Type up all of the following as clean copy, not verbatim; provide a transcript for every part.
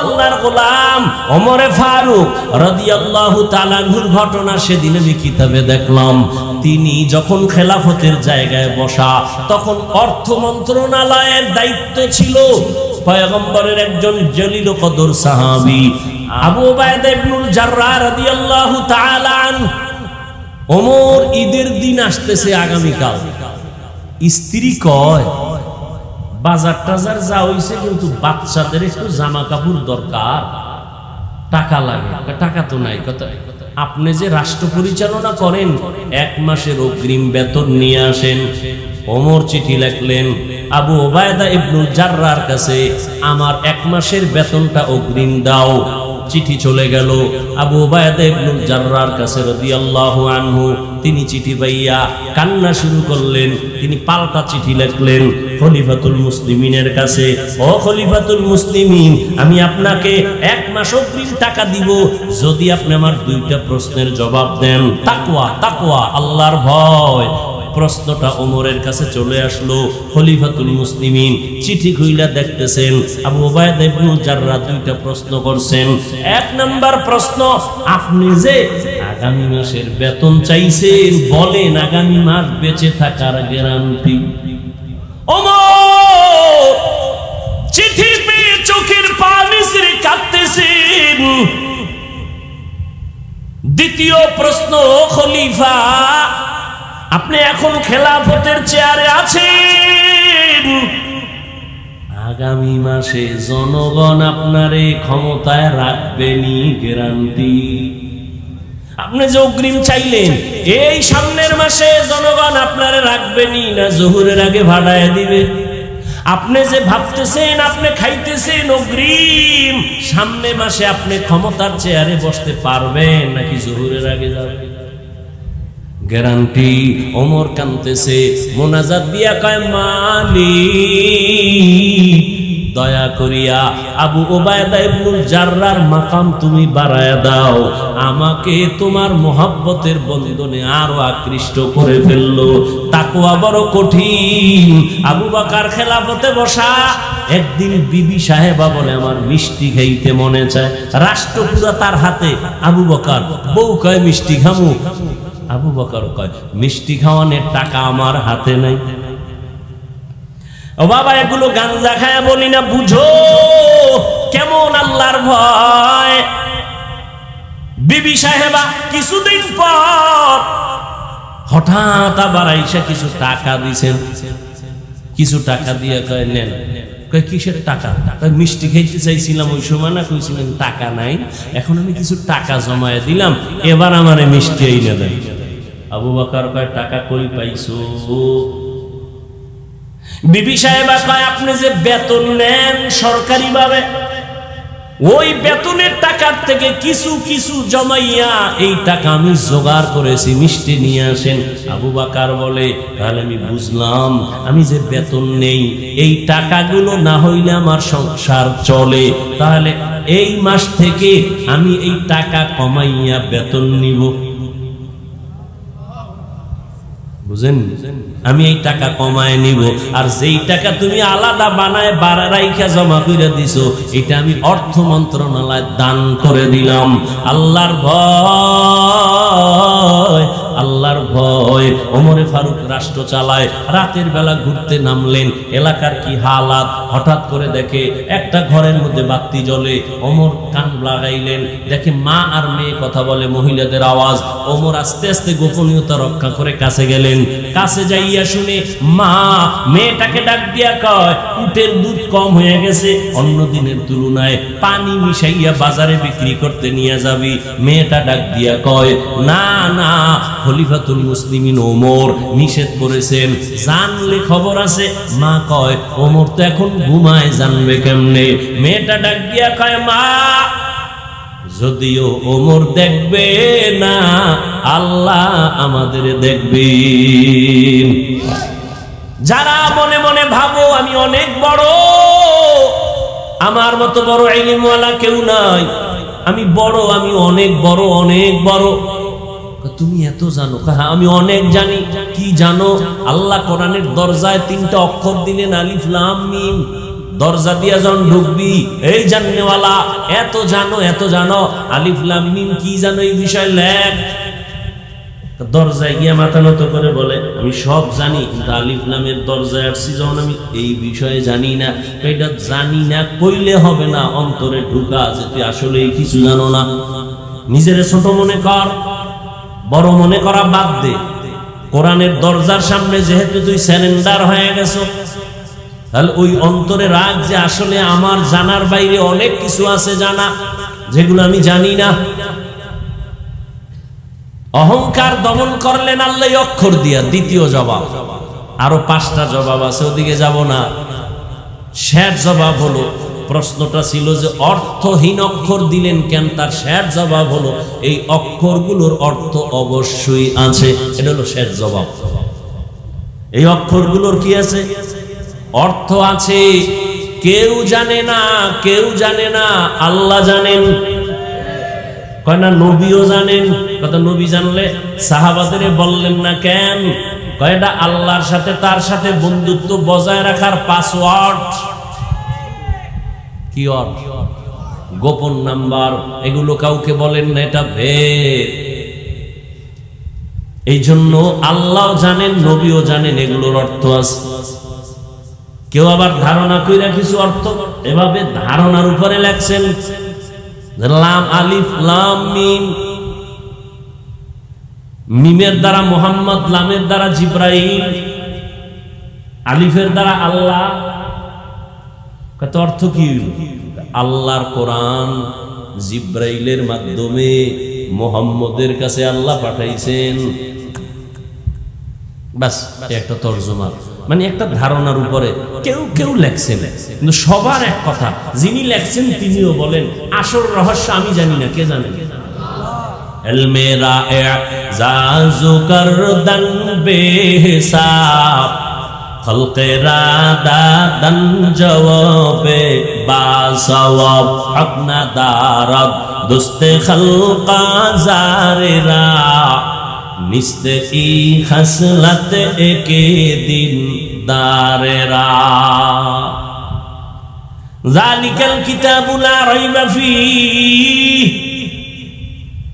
আল্লাহর গোলাম ওমরে ফারুক রাদিয়াল্লাহু তাআলা আনহুর ঘটনা সেদিন আমি কিতাবে দেখলাম। তিনি যখন খেলাফতের জায়গায় বসা, তখন অর্থ মন্ত্রণালয়ের দায়িত্ব ছিল পয়গম্বরের একজন জলিল কদর সাহাবী আবু উবাইদা ইবনুল জাররাহ রাদিয়াল্লাহু তাআলা আনহু। ওমর ঈদের দিন আসতেছে আগামীকাল। স্ত্রী কয় বাজার টাজার যা হইছে, কিন্তু বাচ্চাদের একটু জামা কাপড় দরকার, টাকা লাগে। টাকা তো নাই। কত? আপনি যে রাষ্ট্র পরিচালনা করেন, 1 মাসের অগ্রিম বেতন নিয়ে আসেন। ওমর চিঠি লিখলেন আবু উবাইদা ইবনুল জাররাহর কাছে, আমার 1 মাসের বেতনটা অগ্রিম দাও। চিঠি চলে গেল আবু উবাইদা ইবনুল জাররাহর কাছে রাদিয়াল্লাহু আনহু। তিনি চিঠি পাইয়া কান্না শুরু করলেন। তিনি পাল্টা চিঠি লিখলেন খলিফাতুল মুসলিমিনের কাছে, ও খলিফাতুল মুসলিমিন, আমি আপনাকে 1 মাস অগ্রিম টাকা দিব যদি আপনি আমার 2টা প্রশ্নের জবাব দেন। তাকওয়া, তাকওয়া, আল্লাহর ভয়। প্রশ্নটা ওমরের কাছে চলে আসলো। খলিফাতুল মুসলিমিন চিঠি খুইলা দেখতেছেন আবু উবাইদা ইবনুল জাররাহ 2টা প্রশ্ন করছেন। 1 নাম্বার প্রশ্ন, আপনি যে আগামী মাসের বেতন চাইছেন, বলেন আগামী মাস বেঁচে থাকার গ্যারান্টি। ওমর চিঠি পেয়ে চোখের পানি ছেড়ে কাঁদতেছেন। দ্বিতীয় প্রশ্ন, খলিফা আপনি এখন খেলাফতের চেয়ারে আছেন, আগামী মাসে জনগণ আপনারে ক্ষমতায় রাখবেনি গ্যারান্টি। আপনি যে অগ্রিম চাইলেন, এই সামনের মাসে জনগণ আপনারে রাখবেনি না জোহরের আগে ভাড়ায় দিবে? আপনি যে ভাবতেছেন, আপনি খাইতেছেন অগ্রিম, সামনে মাসে আপনি ক্ষমতার চেয়ারে বসতে পারবেন নাকি জোহরের আগে যাবেন? গ্যারান্টি। ওমর কাঁদতেছে, মোনাজাত দিয়া কয়, মালিক দয়া করিয়া আবু উবাইদা ইবনুল জাররাহর মাকাম তুমি বাড়ায়া দাও, আমাকে তোমার মোহাব্বতের বন্ধনে আরো আকৃষ্ট করে ফেললো। তাকওয়া বড় কঠিন। আবু বকর খেলাফতে বসা, একদিন বিবি সাহেবা বলে আমার মিষ্টি খাইতে মনে চায়, রাষ্ট্র পুরা তার হাতে। আবু বকর, বউ কয় মিষ্টি খামু। আবু বকর কয় মিষ্টি খাওয়ানোর টাকা আমার হাতে নাই। ও বাবা, এগুলো গাঞ্জা খায়া বলি না, বুঝো কেমন আল্লাহর ভয়। বিবি সাহেবা কিছুদিন পর হঠাৎ আবার আইসা কিছু টাকা দিছেন। কিছু টাকা দিয়ে কয় নেন। কয় কিসের টাকা? মিষ্টি খাইতে চাইছিলাম ওই সময় না, কইছিলেন টাকা নাই, এখন আমি কিছু টাকা জমায়ে দিলাম, এবার আমারে মিষ্টি আইনা দেন। আবু বকর কয় টাকা কই পাইছো? বিবি সাহেবা কয় আপনি যে বেতন নেন সরকারি ভাবে, ওই বেতনের টাকার থেকে কিছু কিছু জমাইয়া এই টাকা আমি জোগাড় করেছি, মিষ্টি নিয়ে আসেন। আবু বকর বলে তাহলে আমি বুঝলাম, আমি যে বেতন নেই এই টাকাগুলো না হইলে আমার সংসার চলে, তাহলে এই মাস থেকে আমি এই টাকা কমাইয়া বেতন নিব। বুঝেন? আমি এই টাকা কমায় নিব, আর যেই টাকা তুমি আলাদা বানায় রাইখা জমা করে দিছো, এটা আমি অর্থ মন্ত্রণালয় দান করে দিলাম। আল্লাহর ভয়, আল্লাহর ভয়। ওমরে ফারুক রাষ্ট্র চালায়, রাতের বেলা ঘুরতে নামলেন, এলাকার কি হালাত, হঠাৎ করে দেখে একটা ঘরের মধ্যে বাতি জ্বলে। ওমর কান লাগাইলেন, দেখে মা আর মেয়ে কথা বলে, মহিলাদের আওয়াজ। ওমর আস্তে আস্তে গোপনীয়তা রক্ষা করে কাছে গেলেন। কাছে যাইয়া শুনে মা মেয়েটাকে ডাক দিয়া কয় উটের দুধ কম হয়ে গেছে, অন্য দিনের তুলনায়, পানি মিশাইয়া বাজারে বিক্রি করতে নিয়ে যাবি। মেয়েটা ডাক দিয়া কয় না না, খলিফাতুল মুসলিমিন ওমর নিষেধ করেছেন, জানলে খবর আছে। মা কয় ওমর তো এখন ঘুমায়, জানবে কেমনে? মেয়েটা ডাক দিয়া কয় মা, যদিও ওমর দেখবে না, আল্লাহ আমাদের দেখবেন। যারা মনে মনে ভাবো আমি অনেক বড়, আমার মতো বড় ইলমওয়ালা কেউ নাই, আমি বড়, আমি অনেক বড়, অনেক বড়। তুমি এত জানো? হ্যাঁ আমি অনেক জানি। কি জানো? আল্লাহ কোরআনের দরজায় 3টা অক্ষর দিলেন, আলিফ লাম মিম। দরজা দিয়া যখন ঢুকবি, এই জাননেওয়ালা এত জানো, আলিফ লাম মিম কি জানো এই বিষয় লেখ। দরজায় গিয়া মাথা নত করে বলে আমি সব জানি, কিন্তু আলিফ লামের দরজায় আসছি যখন আমি এই বিষয়ে জানি না। এটা জানি না কইলে হবে না, অন্তরে ঢুকা যে তুই আসলে কিছু জানো না। নিজের ছোট মনে কর, বড় মনে করা বাদ দে। কোরআনের দরজার সামনে যেহেতু তুই স্যারেন্ডার হয়ে গেছো, তাহলে ওই অন্তরে রাখ যে আসলে আমার জানার বাইরে অনেক কিছু আছে জানা, যেগুলো আমি জানি না। অহংকার দমন করলেন আল্লাহ অক্ষর দিয়া। দ্বিতীয় জবাব, আরো 5টা জবাব আছে, ওদিকে যাব না। শেষ জবাব হলো, প্রশ্নটা ছিল যে অর্থহীন অক্ষর দিলেন কেন, তার শেষ জবাব হলো এই অক্ষরগুলোর অর্থ অবশ্যই আছে। এটা হলো শেষ জবাব। এই অক্ষরগুলোর কি আছে? অর্থ আছে। কেউ জানে না, আল্লাহ জানেন। কয় না নবীও জানেন। কথা নবী জানলে সাহাবাদের বললেন না কেন? কয়টা আল্লাহর সাথে তার সাথে বন্ধুত্ব বজায় রাখার পাসওয়ার্ড। কি অর্থ? গোপন নাম্বার। এগুলো কাউকে বলেন না, এটা ভেদ। এই জন্য আল্লাহ জানেন, নবীও জানেন এগুলোর অর্থ আছে। কেউ আবার ধারণা কইরা কিছু অর্থ এভাবে ধারণার উপরে লেখছেন। লাম আলিফ লাম মিম, মিমের দ্বারা মুহাম্মদ, লামের দ্বারা জিব্রাইল, আলিফের দ্বারা আল্লাহ। কত অর্থ কি? আল্লাহর কোরআন জিব্রাইলের মাধ্যমে মুহাম্মদের কাছে আল্লাহ পাঠাইছেন। বাস একটা তরজমা, মানে একটা ধারণার উপরে কেউ লেখছেন, কিন্তু সবার এক কথা, যিনি লেখছেন তিনিও বলেন আসল রহস্য আমি জানি না, কে জানে? নিস্তে ই খসলত একে দিন দারেরা যালিকাল কিতাবু লা রাইবা ফীহ।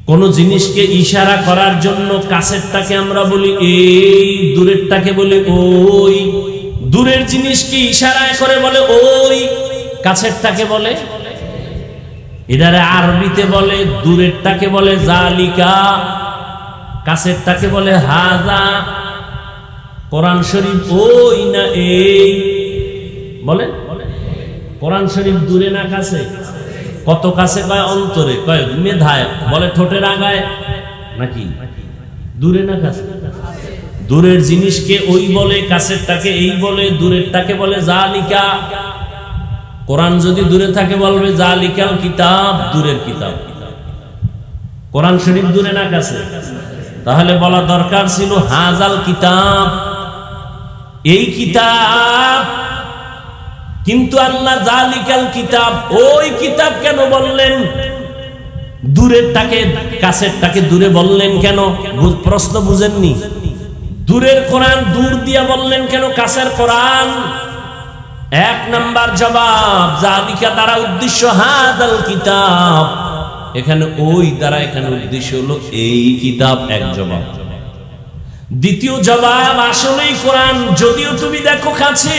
কোন জিনিসকে ইশারা করার জন্য কাছেরটাকে আমরা বলি এই, দূরেরটাকে বলি ওই। দূরের জিনিসকে ইশারায় করে বলে ওই, কাছেরটাকে বলে। এটারে আরবিতে বলে, দূরেরটাকে বলে জালিকা, কাছেরটাকে বলে হাজা। কোরআন শরীফ ওই না এই বলে? কোরআন শরীফ দূরে না কাছে? কত কাছে কয় অন্তরে, কয় মেধায়, বলে ঠোঁটের আগায়, নাকি দূরে না কাছে? দূরের জিনিসকে ওই বলে, কাছেরটাকে এই বলে, দূরেরটাকে বলে জালিকা। কোরআন যদি দূরে থাকে বলবে জালিকাল কিতাব, দূরের কিতাব। কোরআন শরীফ দূরে না কাছে? তাহলে বলা দরকার ছিল হাজাল কিতাব, এই কিতাব। কিন্তু আল্লাহ জালিকাল কিতাব, ওই কিতাব কেন বললেন? দূরেরটাকে কাছেরটাকে দূরে বললেন কেন? প্রশ্ন বুঝেননি? দূরের কোরআন দূর দিয়া বললেন কেন, কাছের কোরআন? 1 নাম্বার জবাব, জালিকা দ্বারা উদ্দেশ্য হাজাল কিতাব, এখানে ওই দ্বারা এখানে উদ্দেশ্য হলো এই কিতাব। এক জবাব। দ্বিতীয় জবাব, আসলেই কোরআন যদিও তুমি দেখো কাছে,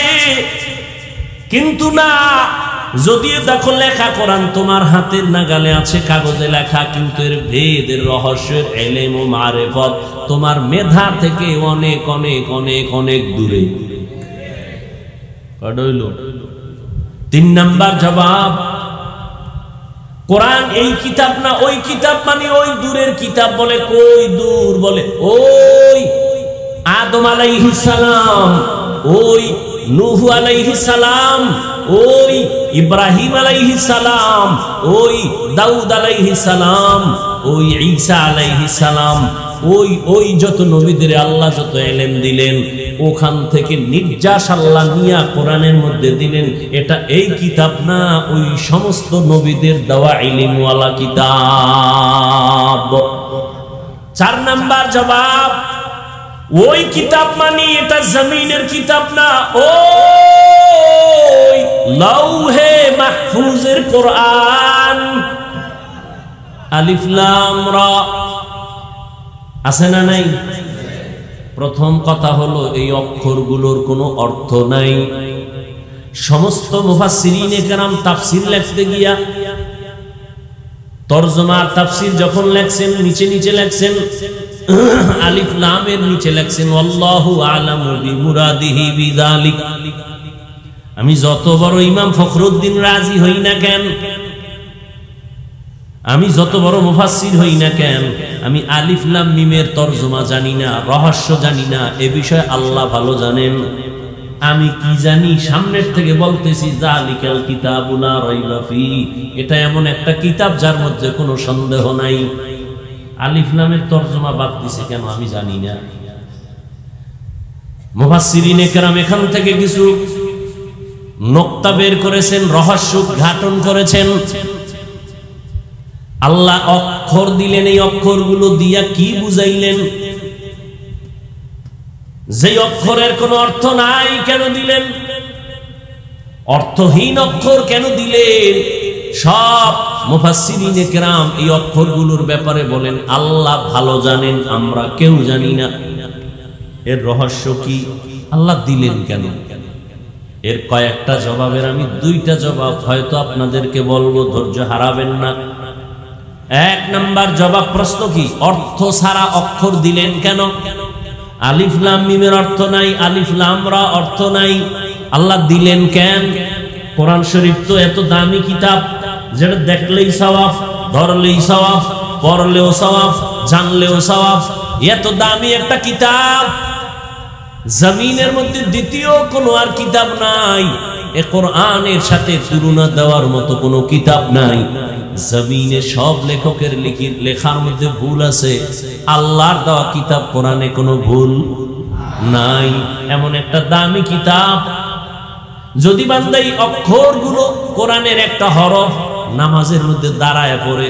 কিন্তু না, যদিও দেখো লেখা কোরআন তোমার হাতের নাগালে আছে, কাগজে লেখা, কিন্তু এর ভেদের রহস্যের ইলম ও মারিফত তোমার মেধা থেকে অনেক অনেক অনেক অনেক দূরে। 3 নাম্বার জবাব, কোরআন এই কিতাব না ওই কিতাব, মানে ওই দূরের কিতাব। বলে কই দূর? বলে ওই আদম আলাইহিস সালাম, ওই নূহ আলাইহিস সালাম, ওই ইব্রাহিম আলাইহিস সালাম, ওই দাউদ আলাইহিস সালাম, ওই ঈসা আলাইহিস সালাম, ওই যত নবীদের আল্লাহ যত ইলম দিলেন, ওখান থেকে নির্যাস আল্লাহ নিয়া কোরআনের মধ্যে দিলেন। এটা এই কিতাব না, ওই সমস্ত নবীদের দেওয়া ইলমওয়ালা কিতাব। 4 নাম্বার জবাব, ওই কিতাব মানে এটা জমিনের কিতাব না, ওই লাউহে মাহফুজের কোরআন আলিফ লাম রা আছে না নাই? প্রথম কথা হলো এই অক্ষরগুলোর কোনো অর্থ নাই। সমস্ত মুফাসসিরিনে কেরাম তাফসীর লিখতে গিয়া তরজমা তাফসীর যখন লেখছেন নিচে নিচে লেখছেন আলিফ লামের নিচে লেখছেন আল্লাহু আ'লামু বিমুরাদিহি বিযালিক। আমি যত বড় ইমাম ফখরুদ্দিন রাজি হই না কেন, আমি যত বড় মুফাসসির হই না কেন, আমি আলিফ লাম মিমের তরজমা জানি না, রহস্য জানি না, এ বিষয়ে আল্লাহ ভালো জানেন। আমি কি জানি সামনের থেকে বলতেছি যালিকাল কিতাবু লা রাইবা ফি, এটা এমন একটা কিতাব যার মধ্যে কোনো সন্দেহ নাই। আলিফ লামের তরজমা বাদ দিছে কেন আমি জানি না। মুফাসসিরিনে কেরাম এখান থেকে কিছু নোক্তা বের করেছেন, রহস্য উদ্ঘাটন করেছেন। আল্লাহ অক্ষর দিলেন, এই অক্ষরগুলো দিয়া কি বুঝাইলেন? যে অক্ষরের কোনো অর্থ নাই কেন দিলেন? অর্থহীন অক্ষর কেন দিলেন? সব মুফাসসিরিনে কেরাম এই অক্ষরগুলোর ব্যাপারে বলেন আল্লাহ ভালো জানেন, আমরা কেউ জানি না। এর রহস্য কি? আল্লাহ দিলেন কেন? এর কয়েকটা জবাবের আমি দুইটা জবাব হয়তো আপনাদেরকে বলবো, ধৈর্য হারাবেন না। এক নাম্বার জবাব, প্রশ্ন কি? অর্থ ছাড়া অক্ষর দিলেন কেন? আলিফ লাম মিমের অর্থ নাই, আলিফ লাম রা অর্থ নাই, আল্লাহ দিলেন কেন? কোরআন শরীফ তো এত দামি কিতাব, যেটা দেখলেই সওয়াব, ধরলেই সওয়াব, পড়লেও সওয়াব, জানলেও সওয়াব। এত দামি একটা কিতাব, জমিনের মধ্যে দ্বিতীয় কোনো আর কিতাব নাই। এ কোরআনের সাথে তুলনা দেওয়ার মতো কোনো কিতাব নাই। জমিনে সব লেখকের লেখার মধ্যে ভুল আছে, আল্লাহর দেওয়া কিতাব কোরআনে কোনো ভুল নাই। এমন একটা দামি কিতাব, যদি বান্দা এই অক্ষরগুলো কোরআনের একটা হরফ নামাজের মধ্যে দাঁড়ায় পড়ে,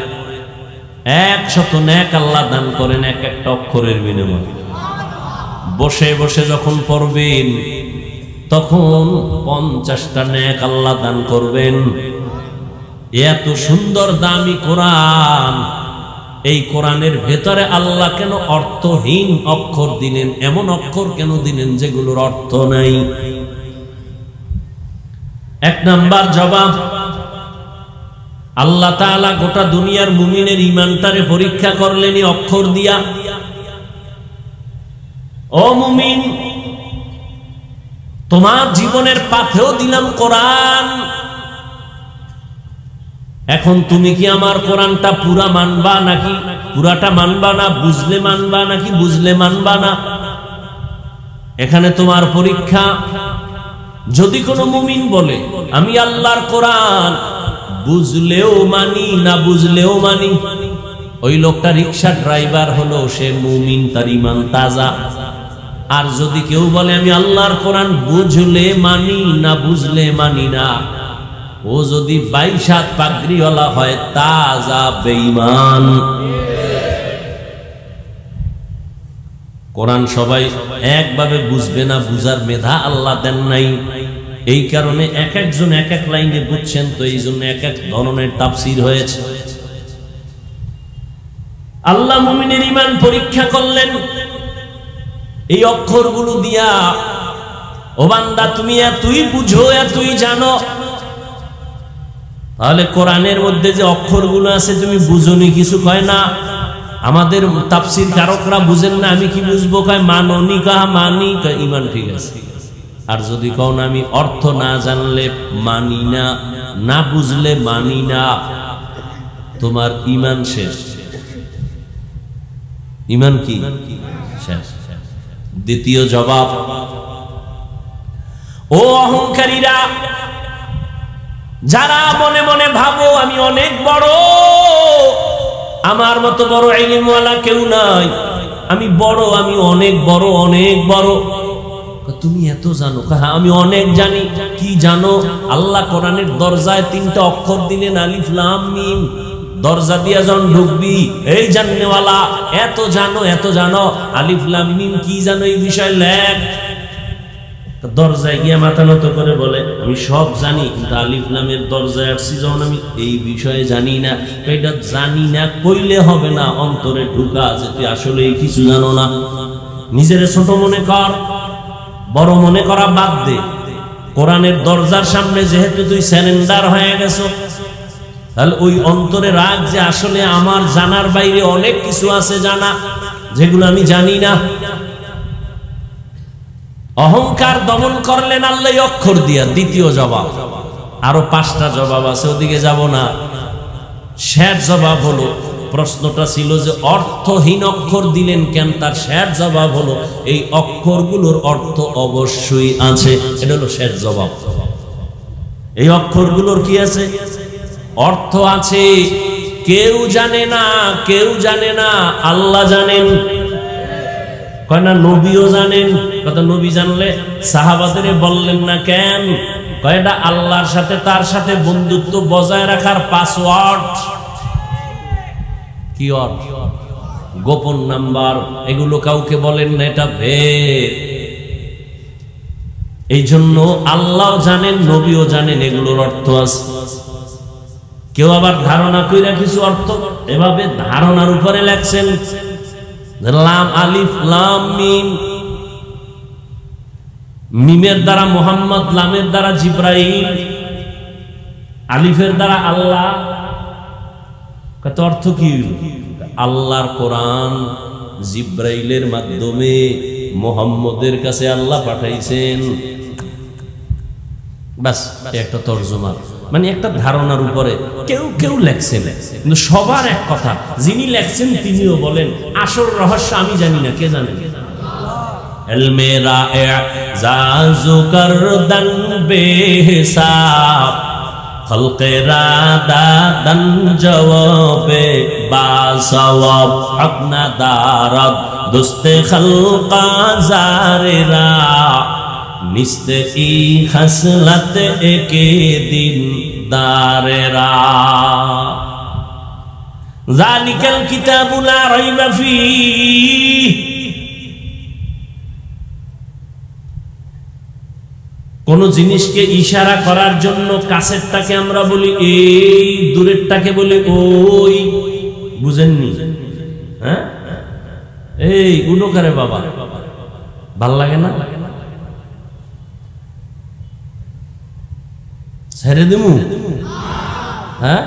100 নেক আল্লাহ দান করেন এক একটা অক্ষরের বিনিময়ে। বসে বসে যখন পড়বেন তখন 50টা নেক আল্লাহ দান করবেন। এত সুন্দর দামি কোরআন, এই কোরআনের ভেতরে আল্লাহ কেন অর্থহীন অক্ষর দিলেন? এমন অক্ষর কেন দিলেন যেগুলোর অর্থ নাই? এক নাম্বার জবাব, আল্লাহ তাআলা গোটা দুনিয়ার মুমিনের ঈমানটারে পরীক্ষা করলেন এই অক্ষর দিয়া। ও মুমিন, তোমার জীবনের পাথেও দিলাম কোরআন, এখন তুমি কি আমার কোরআনটা পুরা মানবা নাকি পুরাটা মানবা না? বুঝলে মানবা নাকি বুঝলে মানবা না? এখানে তোমার পরীক্ষা। যদি কোনো মুমিন বলে আমি আল্লাহর কোরআন বুঝলেও মানি না বুঝলেও মানি, ওই লোকটা রিকশা ড্রাইভার হলো, সে মুমিন, তার ঈমান তাজা। আর যদি কেউ বলে আমি আল্লাহর কোরআন বুঝলে মানি না বুঝলে মানি না, ও যদি 22 হাত পাগড়িওয়ালা হয়, তাজা বেঈমান। কোরআন সবাই একভাবে বুঝবে না, বুঝার মেধা আল্লাহ দেন নাই। এই কারণে এক একজন এক এক লাইনে বুঝছেন, তো এই জন্য এক এক ধরনের তাফসীর হয়েছে। আল্লাহ মুমিনের ঈমান পরীক্ষা করলেন এই অক্ষরগুলো দিয়া। ও বান্দা, তুমি এতই বুঝো, এতই জানো, তাহলে কোরআনের মধ্যে যে অক্ষরগুলো আছে তুমি বুঝোনি কিছু কয় না। আমাদের তাফসীর কারকরা বুঝেন না, আমি কি বুঝবো? কয় মাননি, কাহা মানি, কয় ঈমান ঠিক আছে। আর যদি কও না আমি অর্থ না জানলে মানি না, না বুঝলে মানি না, তোমার ঈমান শেষ। ঈমান কি শেষ। দ্বিতীয় জবাব, ও অহংকারীরা, যারা মনে মনে ভাবো আমি অনেক বড়, আমার মতো বড় ইলমওয়ালা কেউ নাই, আমি বড়, আমি অনেক বড়, অনেক বড়। তুমি এত জানো? হ্যাঁ, আমি অনেক জানি। কি জানো? আল্লাহ কোরআনের দরজায় 3টা অক্ষর দিলেন, আলিফ লাম মিম। দরজা দিয়া যখন ঢুকবি, এই জাননেওয়ালা, এত জানো, এত জানো, আলিফ লাম মিম কি জানো এই বিষয় লেখ। দরজায় গিয়ে মাথা নত করে বলে আমি সব জানি, কিন্তু আলিফ লামের দরজায় আসছি যখন আমি এই বিষয়ে জানি না। এটা জানি না কইলে হবে না, অন্তরে ঢুকা যে তুই আসলে কিছু জানো না। নিজের ছোট মনে কর, বড় মনে করা বাদ দে। কোরআনের দরজার সামনে যেহেতু তুই স্যারেন্ডার হয়ে গেছো, তাহলে ওই অন্তরে রাখ যে আসলে আমার জানার বাইরে অনেক কিছু আছে জানা, যেগুলো আমি জানি না। অহংকার দমন করলেন আল্লাহ অক্ষর দিয়া। দ্বিতীয় জবাব, আরো 5টা জবাব আছে, ওদিকে যাব না। শেষ জবাব হলো, প্রশ্নটা ছিল যে অর্থহীন অক্ষর দিলেন কেন, তার শেষ জবাব হলো এই অক্ষরগুলোর অর্থ অবশ্যই আছে। এটা হলো শেষ জবাব। এই অক্ষরগুলোর কি আছে? অর্থ আছে। কেউ জানে না, কেউ জানে না, আল্লাহ জানেন। কয় না নবীও জানেন। কথা নবী জানলে সাহাবাদের বললেন না কেন? কয়টা আল্লাহর সাথে তার সাথে বন্ধুত্ব বজায় রাখার পাসওয়ার্ড। কি অর্থ? গোপন নাম্বার। এগুলো কাউকে বলেন না, এটা ভেদ। এই জন্য আল্লাহ জানেন, নবীও জানেন এগুলোর অর্থ আছে। কেউ আবার ধারণা কইরা কিছু অর্থ এভাবে ধারণার উপরে লেখছেন। লাম আলিফ লাম মিম, মিমের দ্বারা মুহাম্মদ, লামের দ্বারা জিব্রাইল, আলিফের দ্বারা আল্লাহ। কত অর্থ কি? আল্লাহর কোরআন জিব্রাইলের মাধ্যমে মুহাম্মদের কাছে আল্লাহ পাঠাইছেন। বাস একটা তরজমা, মানে একটা ধারণার উপরে কেউ কেউ লেখছেন, কিন্তু সবার এক কথা, যিনি লেখছেন তিনিও বলেন আসল রহস্য আমি জানি না, কে জানে? ইলমে রা'জাজু করদান বেহিসাব, খলকে রাদাদান জওয়াবে বাসওয়াব, আপনা দারদ দুস্তে খলকা জারেরা, নিস্তে ই খসলত একে দিন দারেরা। যালিকাল কিতাবু লা রাইবা ফীহ। কোন জিনিসকে ইশারা করার জন্য কাছেরটাকে আমরা বলি এই, দূরেরটাকে বলি ওই। বুঝেননি? হ্যাঁ, এই উডো করে বাবা, ভাল লাগে না? ছেড়ে দিমু? হ্যাঁ,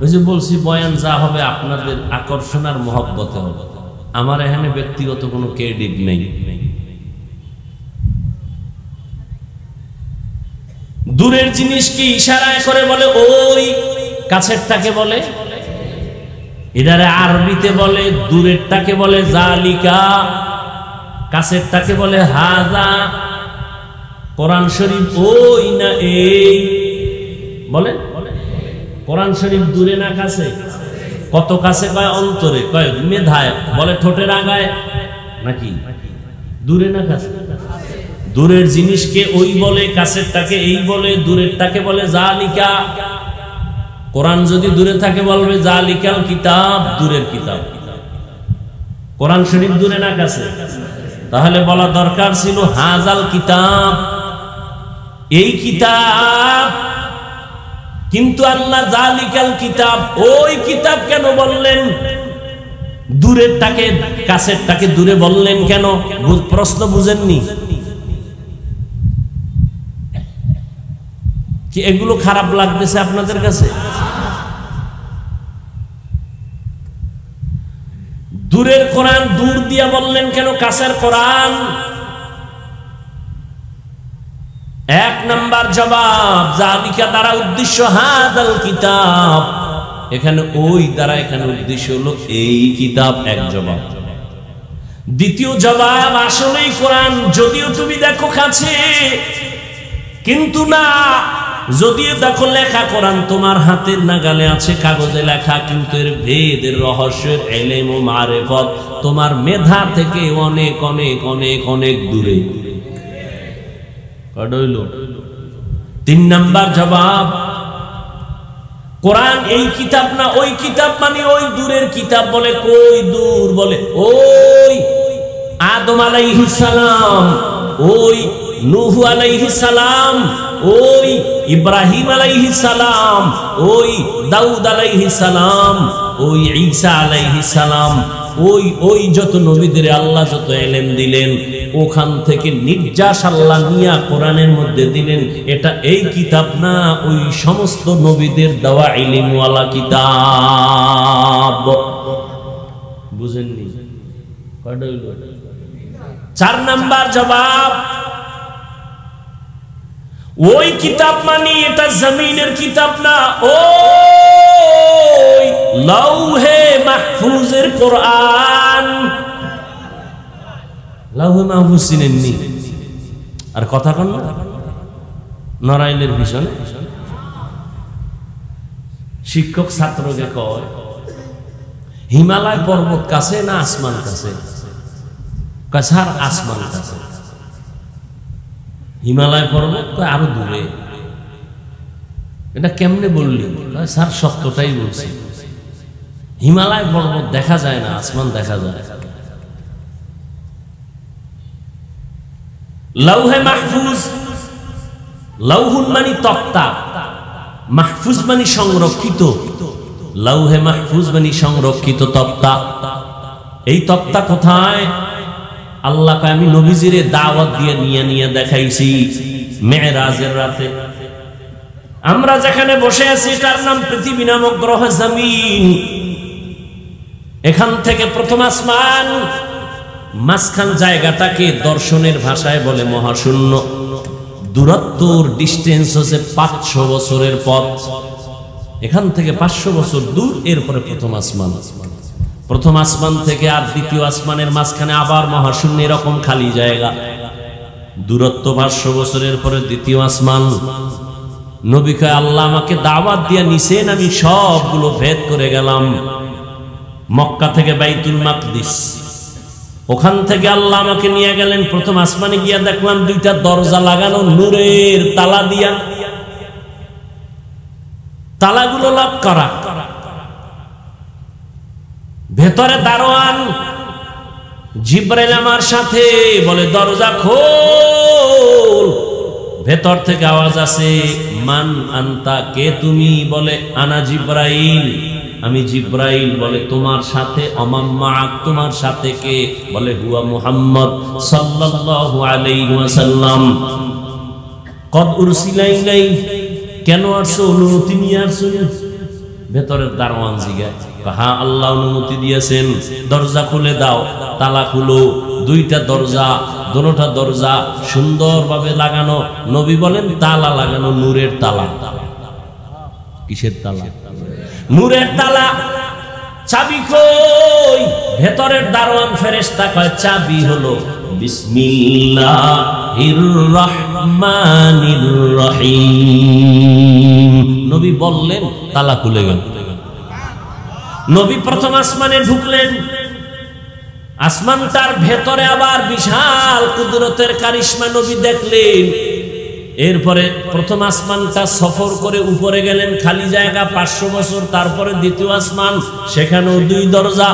ওই যে বলছি বয়ান যা হবে আপনাদের আকর্ষণ আর মহব্বতে হবে। আমার এখানে ব্যক্তিগত কোনো ক্রেডিট নেই। দূরের জিনিসকে ইশারায় করে বলে ওই, কাছেরটাকে বলে এদারে আরবিতে বলে, দূরেরটাকে বলে জালিকা, কাছেরটাকে বলে হাজা। কোরআন শরীফ ওই না এই বলে? কোরআন শরীফ দূরে না কাছে? কত কাছে কয় অন্তরে, কয় মেধায়, বলে ঠোঁটের আগায়, নাকি দূরে না কাছে? দূরের জিনিসকে ওই বলে, কাছেরটাকে এই বলে, দূরেরটাকে বলে জালিকা। কোরআন যদি দূরে থাকে বলবে জালিকাল কিতাব, দূরের কিতাব। কোরআন শরীফ দূরে না কাছে? তাহলে বলা দরকার ছিল হাজাল কিতাব, এই কিতাব। কিন্তু আল্লাহ জালিকাল কিতাব, ওই কিতাব কেন বললেন? দূরেরটাকে কাছেরটাকে দূরে বললেন কেন? প্রশ্ন বুঝেননি? কি এগুলো খারাপ লাগতেছে আপনাদের কাছে? দূরের কোরআন দূর দিয়া বললেন কেন, কাছের কোরআন? এক নাম্বার জবাব, জালিকা দ্বারা উদ্দেশ্য হাদাল কিতাব, এখানে ওই দ্বারা এখানে উদ্দেশ্য হলো এই কিতাব। এক জবাব। দ্বিতীয় জবাব, আসলেই কোরআন যদিও তুমি দেখো কাছে, কিন্তু না, যদিও দেখো লেখা কোরআন তোমার হাতের নাগালে আছে, কাগজে লেখা, কিন্তু এর ভেদের রহস্যের ইলম ও মারিফত তোমার মেধা থেকে অনেক অনেক অনেক অনেক দূরে। তিন নাম্বার জবাব, কোরআন এই কিতাব না ওই কিতাব, মানে ওই দূরের কিতাব। বলে কই দূর? বলে ওই আদম আলাইহিস সালাম ওই নূহ আলাইহিস সালাম, ওই ইব্রাহিম আলাইহিস সালাম, ওই দাউদ আলাইহিস সালাম, ওই ঈসা আলাইহিস সালাম, ওই যত নবীদের আল্লাহ যত ইলম দিলেন, ওখান থেকে নির্যাস আল্লাহ নিয়া কোরআনের মধ্যে দিলেন। এটা এই কিতাব না, ওই সমস্ত নবীদের দেওয়া ইলমওয়ালা কিতাব। বুঝেননি? 4 নাম্বার জবাব, ওই কিতাব মানে এটা জমিনের কিতাব না, ওই লাউহে মাহফুজের কোরআন। লাউহে মাহফুজ চিনেননি? আর কথা কন না, নড়াইলের ভীষণ শিক্ষক ছাত্রকে কয়, হিমালয় পর্বত কাছে না আসমান কাছে? কাছার আসমান কাছে। হিমালয় পর্বত আরো দূরে। এটা কেমনে বললি? স্যার সত্যটাই বলছি, হিমালয় পর্বত দেখা যায় না, আসমান দেখা যায়। লাউহে মাহফুজ, লাউহুন মানে তক্তা, মাহফুজ মানে সংরক্ষিত। লাউহে মাহফুজ মানে সংরক্ষিত তক্তা। এই তক্তা কোথায়? আল্লাহ কয় আমি নবীজিরে দাওয়াত দিয়ে নিয়ে দেখাইছি মেরাজের রাতে। আমরা যেখানে বসে আছি তার নাম পৃথিবী নামক গ্রহ জমিন। এখান থেকে প্রথম আসমান, মাঝখান জায়গাটাকে দর্শনের ভাষায় বলে মহাশূন্য। দূরত্বর ডিস্টেন্স হচ্ছে 500 বছরের পথ। এখান থেকে 500 বছর দূর, এরপরে প্রথম আসমান। প্রথম আসমান থেকে আর দ্বিতীয় আসমানের মাঝখানে আবার মহাশূন্য, এরকম খালি জায়গা। দূরত্ব 500 বছরের পরে দ্বিতীয় আসমান। নবী কয় আল্লাহ আমাকে দাওয়াত দিয়ে নিছেন, আমি সবগুলো ভেদ করে গেলাম। মক্কা থেকে বাইতুল মাকদিস, ওখান থেকে আল্লাহ আমাকে নিয়ে গেলেন প্রথম আসমানে। গিয়া দেখলাম 2টা দরজা লাগানো নূরের তালা দিয়া, তালাগুলো লক করা। ভেতরে দারোয়ান জিব্রাইল আমার সাথে বলে দরজা খোল। ভেতর থেকে আওয়াজ আসে, মান আনতা, কে তুমি? বলে আনা জিব্রাইল, আমি জিব্রাইল। বলে তোমার সাথে? অমান মাআক, তোমার সাথে কে? বলে হুয়া মুহাম্মদ সাল্লাল্লাহু আলাইহি ওয়াসাল্লাম। কদ উরসিলা ইলাই, কেন আসছো? অনুমতি নিয়ে আসছো? ভেতরের দারোয়ান জিগায়, হ্যাঁ আল্লাহ অনুমতি দিয়েছেন, দরজা খুলে দাও। তালা খুলো। 2টা দরজা, দোনোটা দরজা সুন্দরভাবে লাগানো। নবী বলেন তালা লাগানো, নূরের তালা। কিসের তালা? নূরের তালা। চাবি কই? ভেতরের দারোয়ান ফেরেশতা কয় চাবি হলো বিসমিল্লাহির রহমানির রহিম। নবী বললেন, তালা খুলে গেল। নবী প্রথম আসমানে ঢুকলেন। আসমানটার ভেতরে আবার বিশাল কুদরতের কারিশমা নবী দেখলেন। এরপরে প্রথম আসমানটা সফর করে উপরে গেলেন, খালি জায়গা 500 বছর। তারপরে দ্বিতীয় আসমান, সেখানেও 2 দরজা।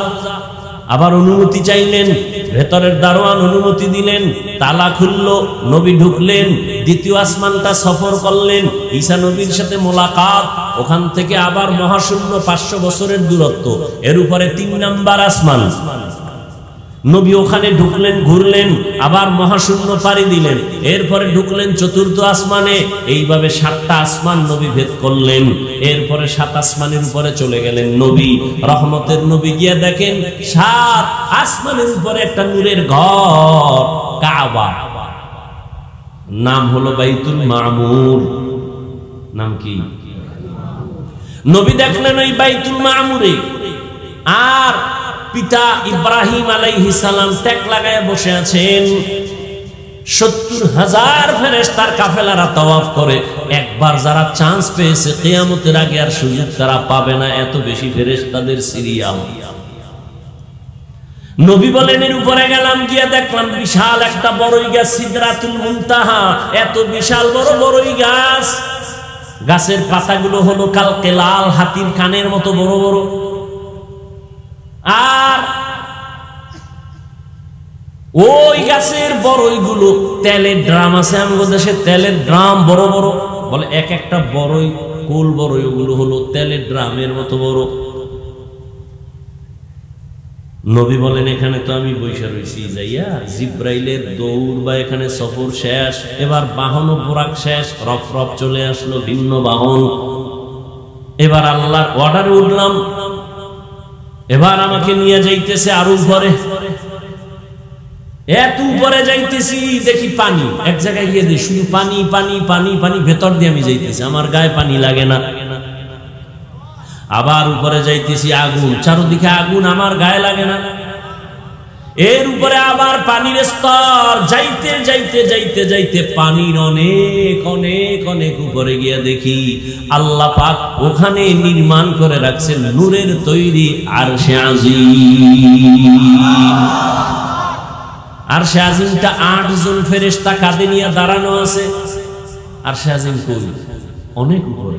আবার অনুমতি চাইলেন, ভেতরের দারোয়ান অনুমতি দিলেন, তালা খুলল, নবী ঢুকলেন। দ্বিতীয় আসমানটা সফর করলেন, ঈসা নবীর সাথে মোলাকাত। ওখান থেকে আবার মহাশূন্য, 500 বছরের দূরত্ব। এর উপরে 3 নাম্বার আসমান। নবী ওখানে ঢুকলেন, ঘুরলেন, আবার মহাশূন্য পাড়ি দিলেন। এরপরে ঢুকলেন 4র্থ আসমানে। এইভাবে 7টা আসমান নবী ভেদ করলেন। এরপরে 7 আসমানের উপরে চলে গেলেন নবী, রহমতের নবী। গিয়ে দেখেন 7 আসমানের উপরে একটা নূরের ঘর, কাবা। নাম হলো বাইতুল মামুর। নাম কি? নবী দেখলেন ওই বাইতুল মামুরে। আর পিতা ইব্রাহিম আলাইহিস সালাম ট্যাক লাগায় বসে আছেন। 70,000 ফেরেশতার কাফেলারা তাওয়াফ করে। একবার যারা চান্স পেয়েছে, কিয়ামতের আগে আর সুযোগ তারা পাবে না, এত বেশি ফেরেশতাদের সিরিয়াল। নবী বলেন এর উপরে গেলাম, গিয়ে দেখলাম বিশাল একটা বড়ই গাছ, সিদরাতুল মুনতাহা। এত বিশাল বড় বড়ই গাছ, গাছের পাতাগুলো হলো কালকে লাল, হাতির কানের মতো বড় বড়। আর ওই গাছের বড়ইগুলো তেলের ড্রাম আছে আমাদের দেশে, তেলের ড্রাম বড় বড়, বলে এক একটা বড়ই কুল বড়ই ওগুলো হলো তেলের ড্রামের মতো বড়। নবী বলেন এখানে তো আমি বৈশা রয়েছি, যাইয়া জিব্রাইলের দৌড় বা এখানে সফর শেষ, এবার বাহন ও বোরাক শেষ, রফ রফ চলে আসলো ভিন্ন বাহন। এবার আল্লাহর অর্ডারে উঠলাম, এবার আমাকে নিয়ে যাইতেছে আরো উপরে। এত উপরে যাইতেছি দেখি পানি, এক জায়গায় গিয়ে দেখি শুধু পানি পানি পানি পানি, ভেতর দিয়ে আমি যাইতেছি, আমার গায়ে পানি লাগে না। আবার উপরে যাইতেছি আগুন, চারদিকে আগুন, আমার গায়ে লাগে না। এর উপরে আবার পানির স্তর, যাইতে যাইতে যাইতে যাইতে পানির অনেক অনেক অনেক উপরে গিয়া দেখি আল্লাহ পাক ওখানে নির্মাণ করে রাখছেন নূরের তৈরি আরশে আজিম। আরশে আজিমটা ৮ জন ফেরেশতা কাঁধে নিয়ে দাঁড়ানো আছে। আরশে আজিম কই? অনেক উপরে।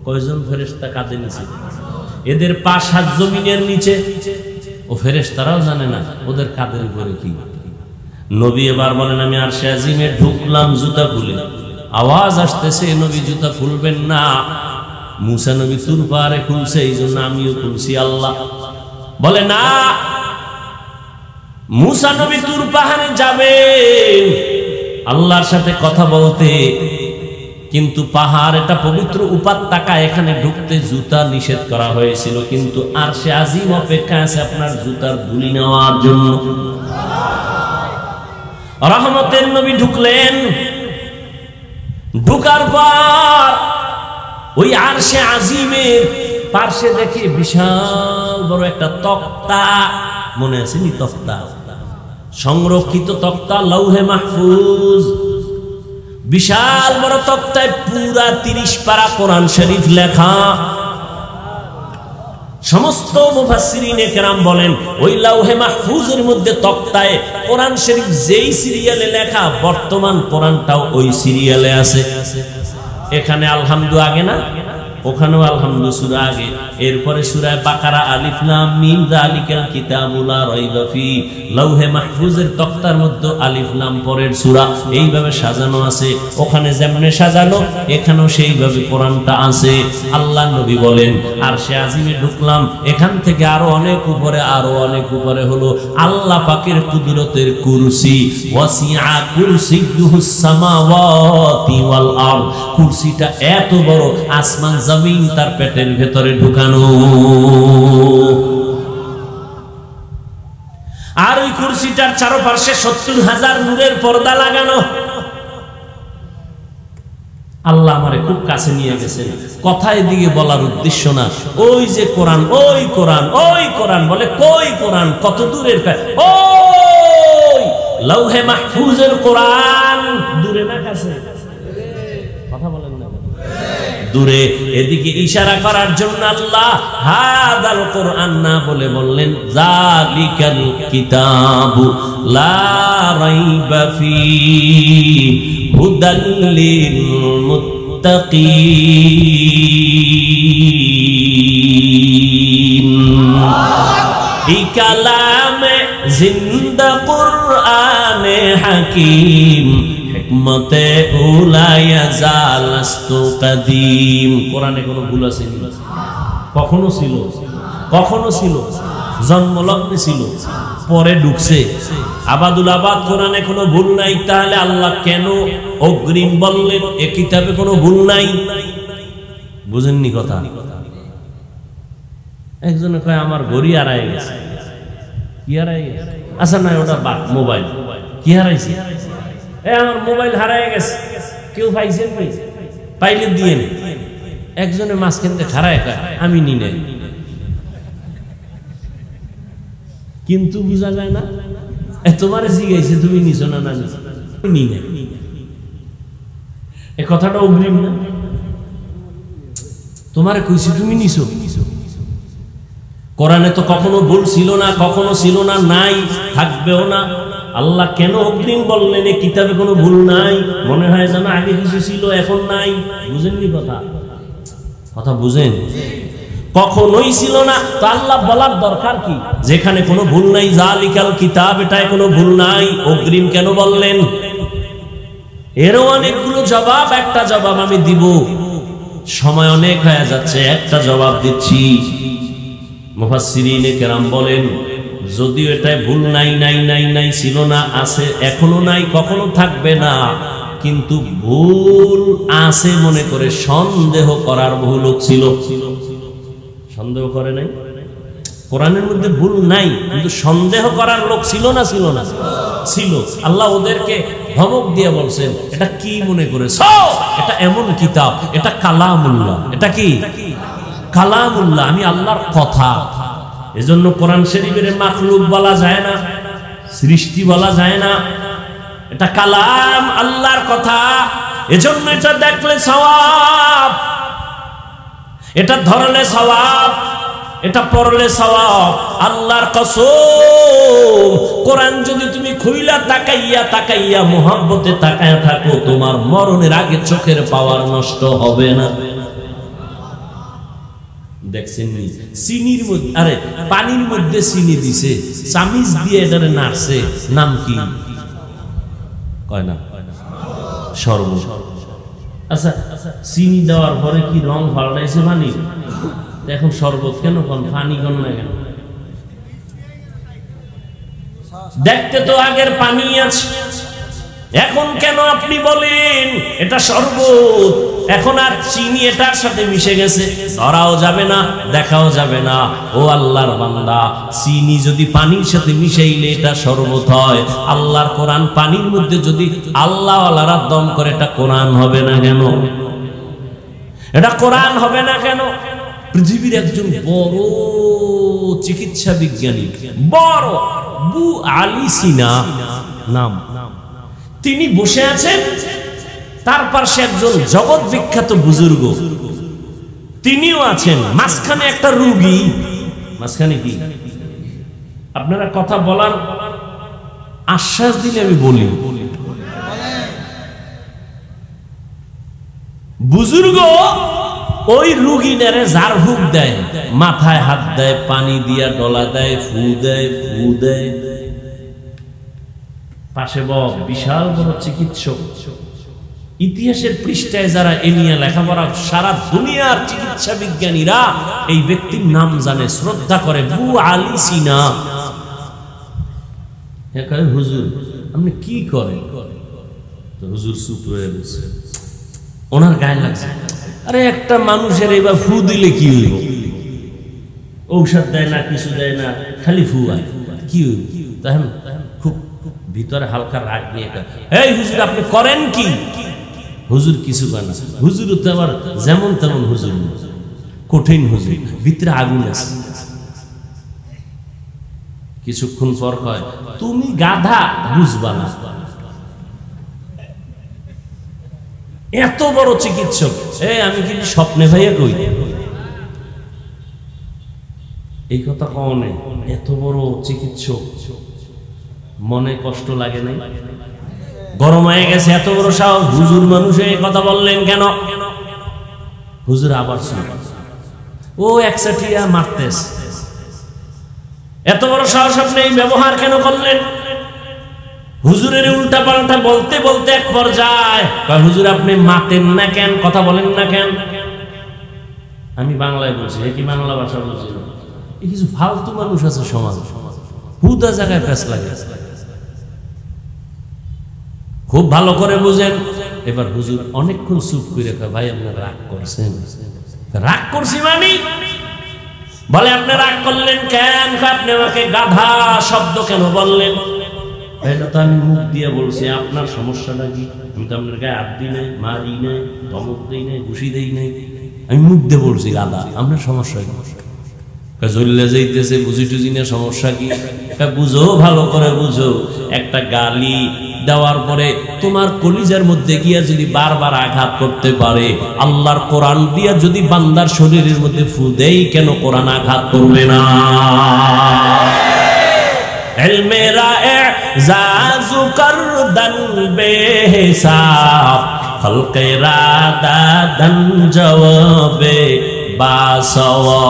কয়জন ফেরেশতা কাঁধে নিচে? এদের পা ৭ জমিনের নিচে। ও ফেরেশতারাও জানে না ওদের কাঁধের উপরে কি। নবী এবার বলেন আমি আরশে আজিমে ঢুকলাম জুতা খুলে, আওয়াজ আসতেছে নবী জুতা খুলবেন না। মুসা নবী তুর পাহাড়ে খুলছে, এই জন্য আমিও খুলছি। আল্লাহ বলে না, মুসা নবী তুর পাহাড়ে যাবেন আল্লাহর সাথে কথা বলতে, কিন্তু পাহাড় এটা পবিত্র উপত্যকা, এখানে ঢুকতে জুতা নিষেধ করা হয়েছিল, কিন্তু আরশে আজিম অপেক্ষা আছে আপনার জুতার ধুলি নেওয়ার জন্য। রহমতের নবী ঢুকলেন, ঢুকার পর ওই আরশে আজিমের পার্শ্বে দেখে বিশাল বড় একটা তক্তা, মনে আছে নি? তক্তা, সংরক্ষিত তক্তা, লৌহে মাহফুজ, বিশাল বড় তক্তায় পুরা ৩০ পারা কোরআন শরীফ লেখা। সমস্ত মুফাসসিরিনে কেরাম বলেন ওই লৌহে মাহফুজের মধ্যে তক্তায় কোরআন শরীফ যেই সিরিয়ালে লেখা, বর্তমান কোরআনটাও ওই সিরিয়ালে আছে। এখানে আলহামদু আগে না, ওখানেও আলহামদু সূরা আগে, এরপরে সূরা বাকারা আলিফ লাম মিম যালিকাল কিতাবু লা রাইবা ফি, লৌহে মাহফুজের তক্তার মধ্যে আলিফ লাম পরের সূরা, এইভাবে সাজানো আছে। ওখানে যেমনে সাজানো এখানেও সেইভাবে কোরআনটা আছে। আল্লাহ নবী বলেন আরশে আজিমে ঢুকলাম, এখান থেকে আরো অনেক উপরে, আরো অনেক উপরে হলো আল্লাহ পাকের কুদরতের কুরসি। ওয়াসিআ কুরসিয়ুহুস সামাওয়াতি ওয়াল আরদ, কুরসিটা এত বড়, আসমান জমিন তার পেটের ভেতরে ঢুকানো। আর ওই কুরসিটার চারপাশে ৭০,০০০ নূরের পর্দা লাগানো। আল্লাহ আমারে খুব কাছে নিয়ে গেছেন। কথা এদিকে বলার উদ্দেশ্য না, ওই যে কোরআন, ওই কোরআন, ওই কোরআন, বলে কই কোরআন? কত দূরের? ওই লৌহে মাহফুজের কোরআন। দূরে না কাছে? কথা বলেন না, দূরে। এদিকে ইশারা করার জন্য আল্লাহ হাদাল কোরআন না বলে বললেন যালিকাল কিতাবু লা রাইবা ফি হুদাল লিল মুত্তাকিন। এই কালামে জিন্দা কোরআনে হাকিম, হিকমতে উলায়া জালাস্তু কাদিম। কোরআনে কোনো ভুল আছে? কখনো ছিল? কখনো ছিল? জন্মলগ্নে ছিল, পরে ঢুকছে। আবাদুল আবাদ কোরআনে কোনো ভুল নাই, তাহলে আল্লাহ কেন অগ্রিম বললেন? এ কিতাবে কোনো ভুল নাই। বুঝেননি কথা? একজনে কয় আমার ঘড়ি হারায় গেছে। কি হারায় গেছে? আচ্ছা না, ওটা বাদ, মোবাইল। কি হারাইছে? আমার মোবাইল হারায় গেছে। কেউ পাইছেন? পাইলে দিয়ে নে। একজনের মাঝখান থেকে হারায় কয় আমি নি নাই, কিন্তু বুঝা যায় না। তোমার জিজ্ঞাসা তুমি নিছো না? না নি নাই। এ কথাটা অগ্রিম না? তোমারে কইছি তুমি নিছো। কোরআনে তো কখনো ভুল ছিল না, কখনো ছিল না, নাই, থাকবেও না। আল্লাহ কেন অগ্রিম বললেন? এই কিতাবে কোনো ভুল নাই। মনে হয় যেন আগে কিছু ছিল, এখন নাই। বুঝেননি কথা? কথা বুঝেন? কখনোই ছিল না। তো আল্লাহ বলার দরকার কি? যেখানে কোনো ভুল নাই, জালিকাল কিতাব, এটায় কোনো ভুল নাই, অগ্রিম কেন বললেন? এরও অনেকগুলো জবাব, একটা জবাব আমি দিব, সময় অনেক হয়ে যাচ্ছে, একটা জবাব দিচ্ছি। মুফাসসিরিনে কেরাম বলেন, যদিও এটায় ভুল নাই নাই নাই নাই ছিল না, আছে, এখনো নাই, কখনো থাকবে না, কিন্তু ভুল আছে মনে করে সন্দেহ করার বহু লোক ছিল। সন্দেহ করে নাই? কোরআনের মধ্যে ভুল নাই, কিন্তু সন্দেহ করার লোক ছিল না? ছিল না? ছিল। আল্লাহ ওদেরকে ধমক দিয়ে বলছেন, এটা কি মনে করেছ? এটা এমন কিতাব, এটা কালামুল্লাহ। এটা কি? কালামুল্লাহ, আমি আল্লাহর কথা। এজন্য কোরআন শরীফের মাখলুক বলা যায় না, সৃষ্টি বলা যায় না, এটা কালাম, আল্লাহর কথা। এজন্য এটা দেখলে সওয়াব, এটা ধরলে সওয়াব, এটা পড়লে সওয়াব। আল্লাহর কসম, কোরআন যদি তুমি খুইলা তাকাইয়া তাকাইয়া মোহাব্বতে তাকায়া থাকো, তোমার মরণের আগে চোখের পাওয়ার নষ্ট হবে না। দেখছেন চিনির মধ্যে, আরে পানির মধ্যে চিনি দিছে, চামিচ দিয়ে এটারে নাড়ছে, নাম কি? কয় না শরবত। আচ্ছা, চিনি দেওয়ার পরে কি রং পাল্টাইছে পানি? এখন শরবত কেন কোন, পানি কোন না কেন? দেখতে তো আগের পানি আছে, এখন কেন আপনি বলেন এটা শরবত? এখন আর চিনি এটার সাথে মিশে গেছে, ধরাও যাবে না, দেখাও যাবে না। ও আল্লাহর বান্দা, চিনি যদি পানির সাথে মিশাইলে এটা শরবত হয়, আল্লাহর কোরআন পানির মধ্যে যদি আল্লাহ আল্লাহর দম করে, এটা কোরআন হবে না কেন? এটা কোরআন হবে না কেন? পৃথিবীর একজন বড় চিকিৎসা বিজ্ঞানী, বড় আবু আলী সিনা নাম, তিনি বসে আছেন, তার পাশে একজন জগৎ বিখ্যাত বুজুর্গ, তিনিও আছেন, মাঝখানে একটা রোগী। মাঝখানে কি? আপনারা কথা বলার আশ্বাস দিলে আমি বলি। বুজুর্গ ওই রুগীটারে ঝাড়ফুঁক দেয়, মাথায় হাত দেয়, পানি দিয়া ডলা দেয়, ফু দেয়, ফু দেয়। পাশে বিশাল বড় চিকিৎসক, ইতিহাসের পৃষ্ঠায় যারা এ নিয়ে লেখাপড়া, সারা দুনিয়ার চিকিৎসা বিজ্ঞানীরা এই ব্যক্তির নাম জানে, শ্রদ্ধা করে, আবু আলী সিনা। হুজুর আপনি কি করেন? হুজুর চুপ হয়ে গেছে, ওনার গায়ে লাগছে, আরে একটা মানুষের এবার ফু দিলে কি হইব? ঔষধ দেয় না, কিছু দেয় না, খালি ফু আয়, কি হইব? তখন খুব ভিতরে হালকা রাগ নিয়ে, এই হুজুর আপনি করেন কি? হুজুর কিছু করে না। হুজুর তো আবার যেমন তেমন হুজুর, কঠিন হুজুর, ভিতরে আগুন আছে। কিছুক্ষণ পর কয়, তুমি গাধা, বুঝবা না। এত বড় চিকিৎসক, আমি কিন্তু স্বপ্নে ভাইয়া কই, এই কথা কনে, এত বড় চিকিৎসক, মনে কষ্ট লাগে নাই? গরম হয়ে গেছে, এত বড় সাহস, হুজুর মানুষ এই কথা বললেন কেন? হুজুর আবার ও একসাথিয়া মারতেস, এত বড় সাহস আপনি এই ব্যবহার কেন করলেন? হুজুরের উল্টা পাল্টা বলতে বলতে এক পর্যায়ে, হুজুর আপনি মাতেন না কেন, কথা বলেন না কেন? আমি বাংলায় বলছি, কি বাংলা ভাষা বলছি? কিছু ফালতু মানুষ আছে সমাজ, হুদা জায়গায় প্যাঁচ লাগে। খুব ভালো করে বুঝেন। এবার হুজুর অনেকক্ষণ চুপ করে, ভাই আপনি রাগ করছেন? রাগ করছি মানে? বলে আপনি রাগ করলেন কেন? আপনি আমাকে গাধা শব্দ কেন বললেন? এটা তো আমি মুখ দিয়ে বলছি, আপনার সমস্যাটা কি? আমি তো আপনার গায়ে হাত দিই নাই, মারি নাই, ধমক দিই নাই, ঘুষি দেই নাই, আমি মুখ দিয়ে বলছি গাধা। আপনার সমস্যা কি? জ্বললে যাইতেছে, বুঝি টুঝি না, সমস্যা কি? বুঝো, ভালো করে বুঝো। একটা গালি দেওয়ার পরে তোমার কলিজার মধ্যে গিয়া যদি বারবার আঘাত করতে পারে, আল্লাহর কোরআন দিয়া যদি বান্দার শরীরের মধ্যে ফু দেই, কেন কোরআন আঘাত করবে না? ইলমেরা ইজাজু করদান বেহিসাব, খলকেরা দাদান জওয়াবে বাসাওয়া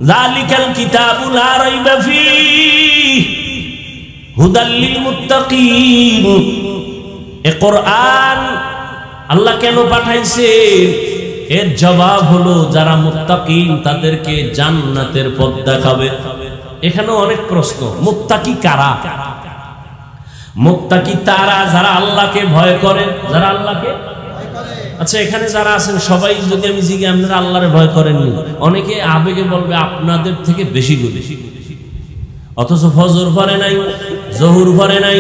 যালিকাল কিতাবু লা রাইবা ফীহি হুদাল লিল মুত্তাকিন। এ কোরআন আল্লাহ কেন পাঠাইছেন? এর জবাব হলো যারা মুত্তাকিন তাদেরকে জান্নাতের পথ দেখাবে। এখানে অনেক প্রশ্ন। মুত্তাকি কারা? মুত্তাকি তারা যারা আল্লাহকে ভয় করে, যারা আল্লাহকে আচ্ছা এখানে যারা আছেন সবাই যদি আমি জিজ্ঞাসা আপনারা আল্লাহরে ভয় করেননি, অনেকে আবেগে বলবে আপনাদের থেকে বেশি করে, অথচ ফজর পড়ে নাই, জোহর পড়ে নাই,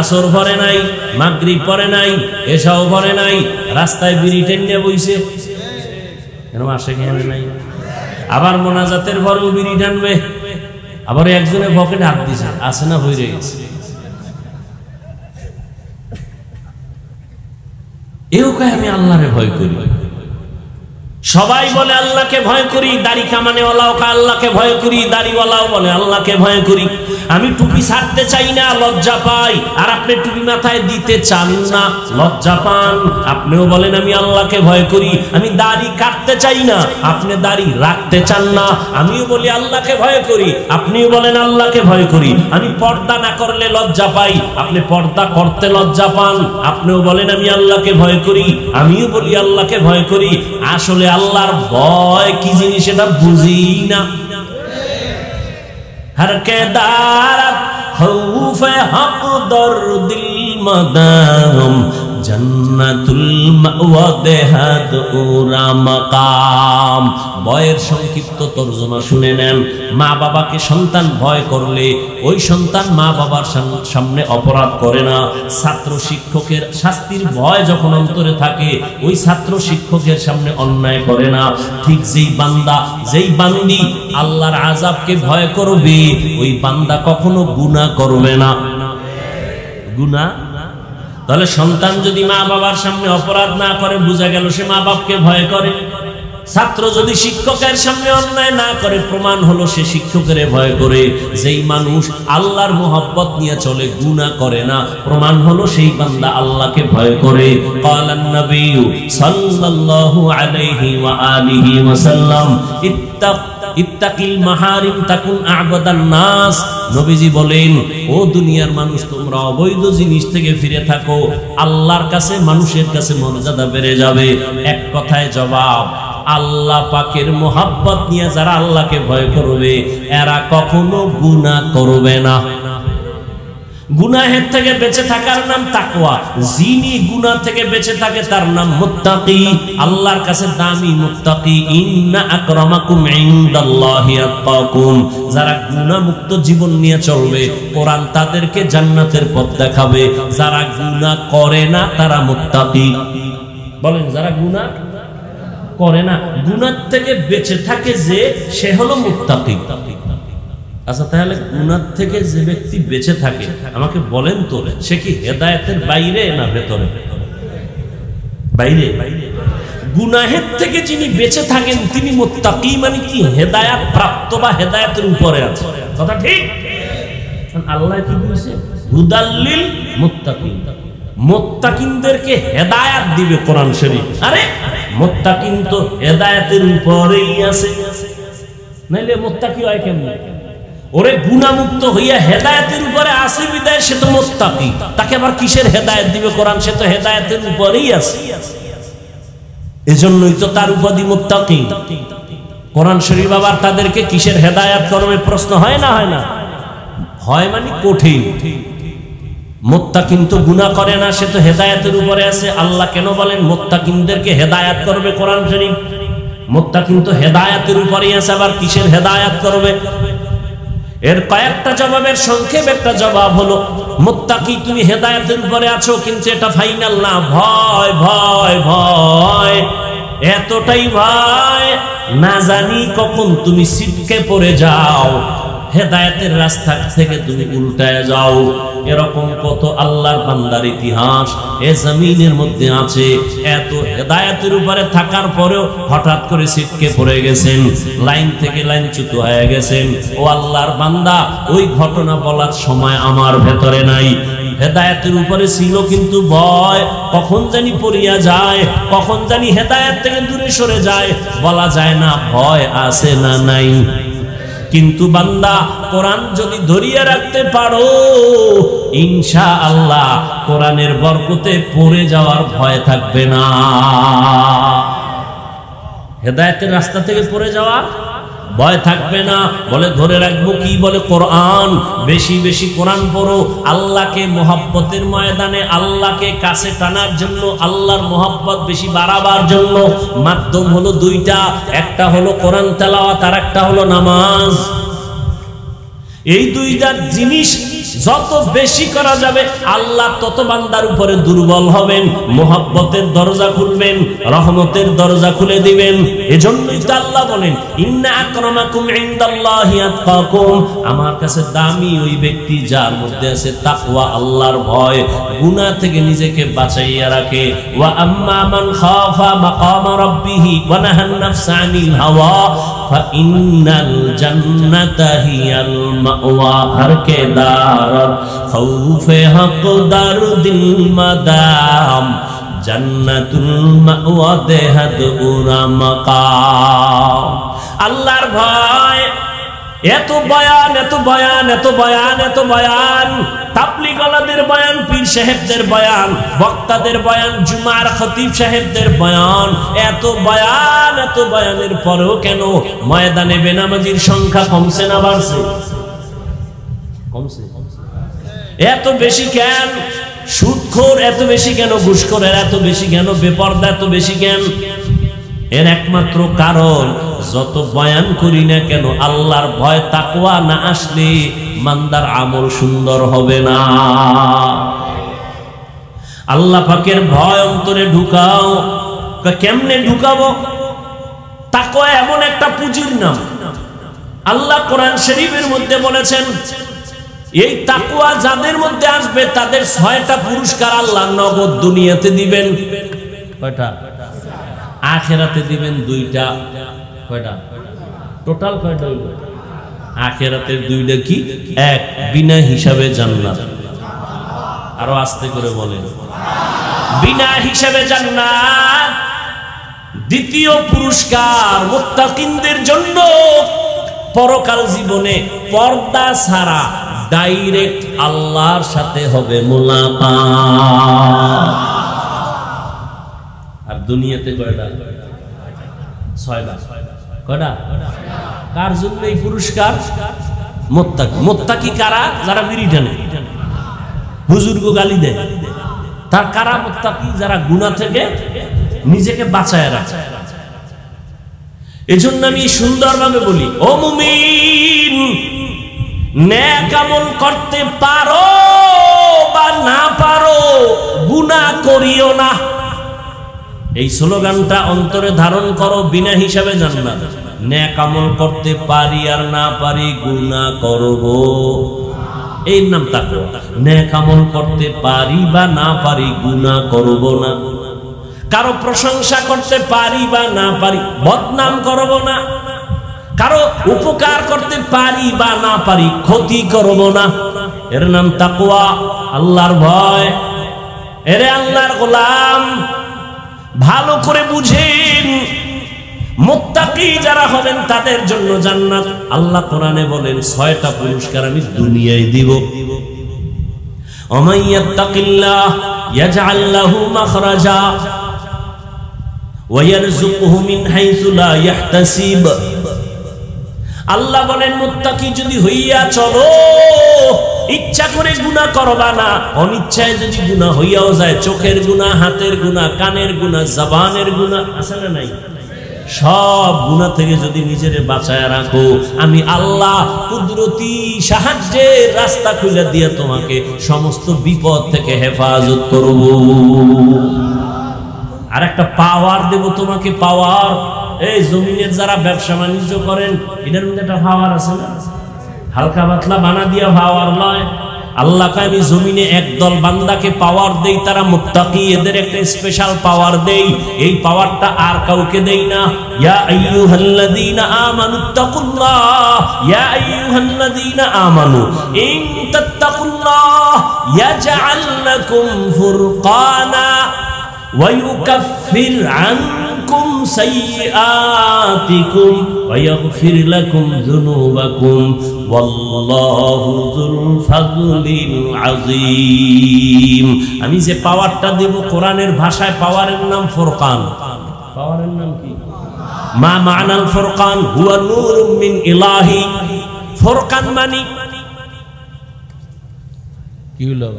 আসর পড়ে নাই, মাগরিব পড়ে নাই, এশাও পড়ে নাই, রাস্তায় বিড়ি টেনে বইছে, কেন আসে কেন নাই? আবার মোনাজাতের পরেও বিড়ি টানবে, আবার একজনে পকেটে হাত দিছে, আসে না হয়ে গেছে। এও কয় আমি আল্লাহরে ভয় করি। সবাই বলে আল্লাহকে ভয় করি, দাড়ি কামানেওয়ালাও আল্লাহকে ভয় করি, দাড়িওয়ালাও বলে আল্লাহকে ভয় করি। আমি টুপি ছাড়তে চাই না, লজ্জা পাই, আর আপনি টুপি মাথায় দিতে চান না, লজ্জা পান। আপনিও বলেন আমি আল্লাহকে ভয় করি। আমি দাড়ি কাটতে চাই না, আপনি দাড়ি রাখতে চান না, আমিও বলি আল্লাহকে ভয় করি, আপনিও বলেন আল্লাহকে ভয় করি। আমি পর্দা না করলে লজ্জা পাই, আপনি পর্দা করতে লজ্জা পান, আপনিও বলেন আমি আল্লাহকে ভয় করি, আমিও বলি আল্লাহকে ভয় করি। আসলে আল্লাহর ভয় কি জিনিস এটা বুঝি না। हर के दारत खौफ हक दर्दिल मदाम जन्नतुल मावा देहात उरा मकाम। ভয়ের সংক্ষিপ্ত তরজমা শুনে নেন। মা বাবাকে সন্তান ভয় করলে ওই সন্তান মা বাবার সামনে অপরাধ করে না। ছাত্র শিক্ষকের শাস্তির ভয় যখন অন্তরে থাকে ওই ছাত্র শিক্ষকের সামনে অন্যায় করে না। ঠিক যেই বান্দা যেই বান্দি আল্লাহর আযাবকে ভয় করবে ওই বান্দা কখনো গুনাহ করবে না। গুনাহ তাহলে সন্তান যদি মা বাবার সামনে অপরাধ না করে বোঝা গেল সে মা বাপকে ভয় করে। ছাত্র যদি শিক্ষকের সামনে অন্যায় না করে প্রমাণ হলো সে শিক্ষকের ভয় করে। যেই মানুষ আল্লাহর মোহাব্বত নিয়ে চলে গুনাহ করে না প্রমাণ হলো সেই বান্দা আল্লাহকে ভয় করে। ক্বালান নবী সাল্লাল্লাহু আলাইহি ওয়া আলিহি ওয়াসাল্লাম ইত্তাকিল মাহারিম তাকুন আ'বাদান নাস। নবীজি বলেন ও দুনিয়ার মানুষ তোমরা অবৈধ জিনিস থেকে ফিরে থাকো, আল্লাহর কাছে মানুষের কাছে মর্যাদা বেড়ে যাবে। এক কথায় জবাব, আল্লাহ পাকের মোহাব্বত নিয়ে যারা আল্লাহকে ভয় করবে এরা কখনো গুনাহ করবে না। গুনাহের থেকে বেঁচে থাকার নাম তাকওয়া। যিনি গুনাহ থেকে বেঁচে থাকে তার নাম মুত্তাকি। আল্লাহর কাছে দামি মুত্তাকি। ইন্না আকরামাকুম ইনদাল্লাহি আতকাকুম। যারা গুনাহ মুক্ত জীবন নিয়ে চলবে কোরআন তাদেরকে জান্নাতের পথ দেখাবে। যারা গুনাহ করে না তারা মুত্তাকি। বলেন যারা গুনাহ করে না, গুনাহ থেকে বেঁচে থাকে যে সে হলো মুত্তাকি। আচ্ছা তাহলে গুনাহ থেকে যে ব্যক্তি বেঁচে থাকে আমাকে বলেন তো সে কি হেদায়েতের বাইরে না ভেতরে? বাইরে। গুনাহের থেকে যিনি বেঁচে থাকেন তিনি মুত্তাকি, মানে কি হেদায়েত প্রাপ্ত বা হেদায়েতের উপরে আছে। কথা ঠিক? আল্লাহ কি বলেছে? হুদাল্লিল মুত্তাকিন। মুত্তাকিনদেরকে হেদায়েত দিবে কোরআন শরীফ। আরে মুত্তাকিন তো হেদায়েতের উপরেই আছে, নাইলে মুত্তাকি হয় কেমনে? ওরে গুনাহ মুক্ত হইয়া হেদায়েতের উপরে আছে বিদায় সে তো মুত্তাকি। তাকে আবার কিসের হেদায়েত দিবে কোরআন? সে তো হেদায়েতের উপরেই আছে, এজন্যই তো তার উপাধি মুত্তাকি। কোরআন শরীফ আবার তাদেরকে কিসের হেদায়েত করবে প্রশ্ন হয় না? হয় না? হয় মানে কঠিন। মুত্তাকিন তো গুনাহ করে না, সে তো হেদায়েতের উপরে আছে। আল্লাহ কেন বলেন মুত্তাকিনদেরকে হেদায়েত করবে কোরআন শরীফ? মুত্তাকিন তো হেদায়েতের উপরেই আছে, আবার কিসের হেদায়েত করবে? এর কয়েকটা জবাবের সংক্ষেপ একটা জবাব হলো মুত্তাকি তুমি হেদায়েতের উপরে আছো কিন্তু এটা ফাইনাল না। ভয় ভয় ভয়, এতটাই ভয় না জানি কখন তুমি ছিটকে পড়ে যাও, হেদায়েতের রাস্তা থেকে তুমি উল্টায় যাও। এরকম কত আল্লাহর বান্দার ইতিহাস এ জমিনের মধ্যে আছে। এত হেদায়েতের উপরে থাকার পরেও হঠাৎ করে ছিটকে পড়ে গেছেন, লাইন থেকে লাইনচ্যুত হয়ে গেছেন। ও আল্লাহর বান্দা, ওই ঘটনা বলার সময় আমার ভেতরে নাই। হেদায়েতের উপরে ছিল কিন্তু ভয়, কখন জানি পড়িয়া যায়, কখন জানি হেদায়েত থেকে দূরে সরে যায়, বলা যায় না ভয় আছে না নাই। কিন্তু বান্দা কোরআন যদি ধরিয়ে রাখতে পারো, ইনশাআল্লাহ কোরআনের বরকতে পড়ে যাওয়ার ভয় থাকবে না। হেদায়েতের রাস্তা থেকে পড়ে যাওয়া ভয় থাকবে না। বলে ধরে রাখবো কি? বলে কোরআন, বেশি বেশি কোরআন পড়ো। আল্লাহকে মোহাব্বতের ময়দানে আল্লাহকে কাছে টানার জন্য, আল্লাহর মোহাব্বত বেশি বাড়াবার জন্য মাধ্যম হলো দুইটা, একটা হলো কোরআন তেলাওয়াত আর একটা হলো নামাজ। এই দুইটা জিনিস যত বেশি করা যাবে আল্লাহ তত বান্দার উপরে দুর্বল হবেন, মোহাব্বতের দরজা খুলবেন, রহমতের দরজা খুলে দিবেন। এজন্যই তো আল্লাহ বলেন ইন্না আকরামাকুম ইনদাল্লাহি আতকাকুম, আমার কাছে দামি ওই ব্যক্তি যার মধ্যে আছে তাকওয়া, আল্লাহর ভয়, গুনাহ থেকে নিজেকে বাঁচাইয়া রাখে। ওয়া আম্মা মান খাফা মাকামা রাব্বিহি ওয়া নাহান নাফসা আনিল হাওয়া ফা ইন্নাল জান্নাতা হিয়াল মাওয়া। হর কে দার খৌফে হক দারুদিল মাদাম জান্নাতুল মাওয়া দেহাদ উরা মাকাম। আল্লাহর ভয়, এত বয়ান এত বয়ান এত বয়ান এত বয়ান, তাবলীগওয়ালাদের বয়ান, পীর সাহেবদের বয়ান, বক্তাদের বয়ান, জুমার খতিব সাহেবদের বয়ান, এত বয়ান এত বয়ানের পরেও কেন ময়দানে বেনামাজির সংখ্যা কমছে না বাড়ছে? কমছে। এত বেশি কেন? সুদখোর এত বেশি কেন? ঘুষখোরের এত বেশি কেন? বেপরদা এত বেশি কেন? এর একমাত্র কারণ, যত বয়ান করি না কেন আল্লাহর ভয় তাকওয়া না আসলে বান্দার আমল সুন্দর হবে না। আল্লাহ পাকের ভয় অন্তরে ঢুকাও। কেমনে ঢুকাবো? তাকওয়া এমন একটা পুঁজির নাম। আল্লাহ কোরআন শরীফের মধ্যে বলেছেন, এই তাকওয়া যাদের মধ্যে আসবে তাদের 6টা পুরস্কার আল্লাহ নগদ দুনিয়াতে দিবেন। কয়টা? আখিরাতে দিবেন 2টা। কয়টা? টোটাল কয়টা হইল? আখিরাতের 2টা কি? 1 বিনা হিসাবে জান্নাত। আরো আস্তে করে বলেন, বিনা হিসাবে জান্নাত। দ্বিতীয় পুরস্কার মুত্তাকিনদের জন্য, পরকাল জীবনে পর্দা ছাড়া ডাইরেক্ট আল্লাহর সাথে হবে মুলাকাত। আর দুনিয়াতে কয়টা? 6টা। কয়টা? কার জন্য এই পুরস্কার? মুত্তাকি। মুত্তাকি কারা? যারা বিড়ি টানে, হুজুরকে গালি দেয়, তার কারা মুত্তাকি? যারা গুনাহ থেকে নিজেকে বাঁচায় রাখে। এজন্য আমি সুন্দরভাবে বলি, ও মুমিন, নেক আমল করতে পারো বা না পারো, গুনাহ করিও না। এই স্লোগানটা অন্তরে ধারণ করো। বিনা হিসাবে জান্নাত। নেক আমল করতে পারি আর না পারি, গুনাহ করব, এর নাম তাকওয়া। নেক আমল করতে পারি বা না পারি, গুনাহ করব না। কারো প্রশংসা করতে পারি বা না পারি, বদনাম করব না। কারো উপকার করতে পারি বা না পারি, ক্ষতি করব না। এর নাম তাকওয়া, আল্লাহর ভয়। এরে আল্লাহর গোলাম, ভালো করে বুঝেন, মুত্তাকি যারা হবেন তাদের জন্য জান্নাত। আল্লাহ কোরআনে বলেন 6টা পুরস্কার আমি দুনিয়ায় দিব। ওমাইয়াত্তাকিল্লাহ ইয়াজআল লাহু মাখরাজা ওয়া ইয়ারযুকুহু মিন হাইসু লা ইয়াহতাসিব। আল্লাহ বলেন মুত্তাকি যদি হইয়া চলো, ইচ্ছা করে গুনাহ করবা না, অনিচ্ছায় যদি গুনাহ হইয়াও যায়, চোখের গুনাহ, হাতের গুনাহ, কানের গুনাহ, জবানের গুনাহ, আছে না নাই? সব গুনাহ থেকে যদি নিজেরে বাঁচায় রাখো, আমি আল্লাহ কুদরতি সাহায্যের রাস্তা খুলে দিয়ে তোমাকে সমস্ত বিপদ থেকে হেফাজত করব। আর একটা পাওয়ার দেব তোমাকে, পাওয়ার। এই জমিনের যারা ব্যবসা বাণিজ্য করেন, এটার মধ্যে একটা পাওয়ার আছে না? হালকা পাতলা বানা দিয়া পাওয়ার নয়। আল্লাহ কয় আমি জমিনে একদল বান্দাকে পাওয়ার দেই, তারা মুত্তাকি, এদের একটা স্পেশাল পাওয়ার দেই। এই পাওয়ারটা আর কাউকে দেই না। ইয়া আইয়ুহাল্লাযীনা আমানুত্তাকুল্লাহ, ইয়া আইয়ুহাল্লাযীনা আমানু ইন তাত্তাকুল্লাহ ইয়াজআল লাকুম ফুরকানা ওয়া ইউকাফির আনকুম সাইয়্যাতিকুম ওয়া ইয়াগফির লাকুম যুনুবাকুম ওয়াল্লাহু যুল ফাযলিল আযীম। আমি যে পাওয়ারটা দেব কোরআনের ভাষায়, পাওয়ারের নাম ফুরকান। পাওয়ারের নাম কি? মা মানাল ফুরকান হুয়া নূরুম মিন ইলাহি। ফুরকান মানে কি হলো?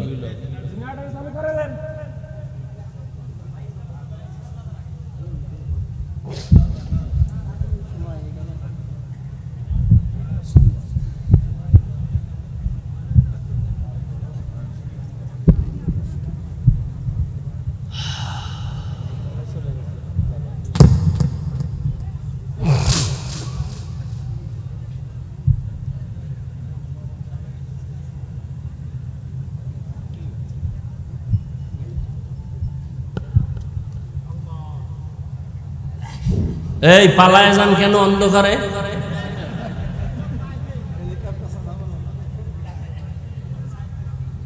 এই পালায় যান কেন অন্ধকারে?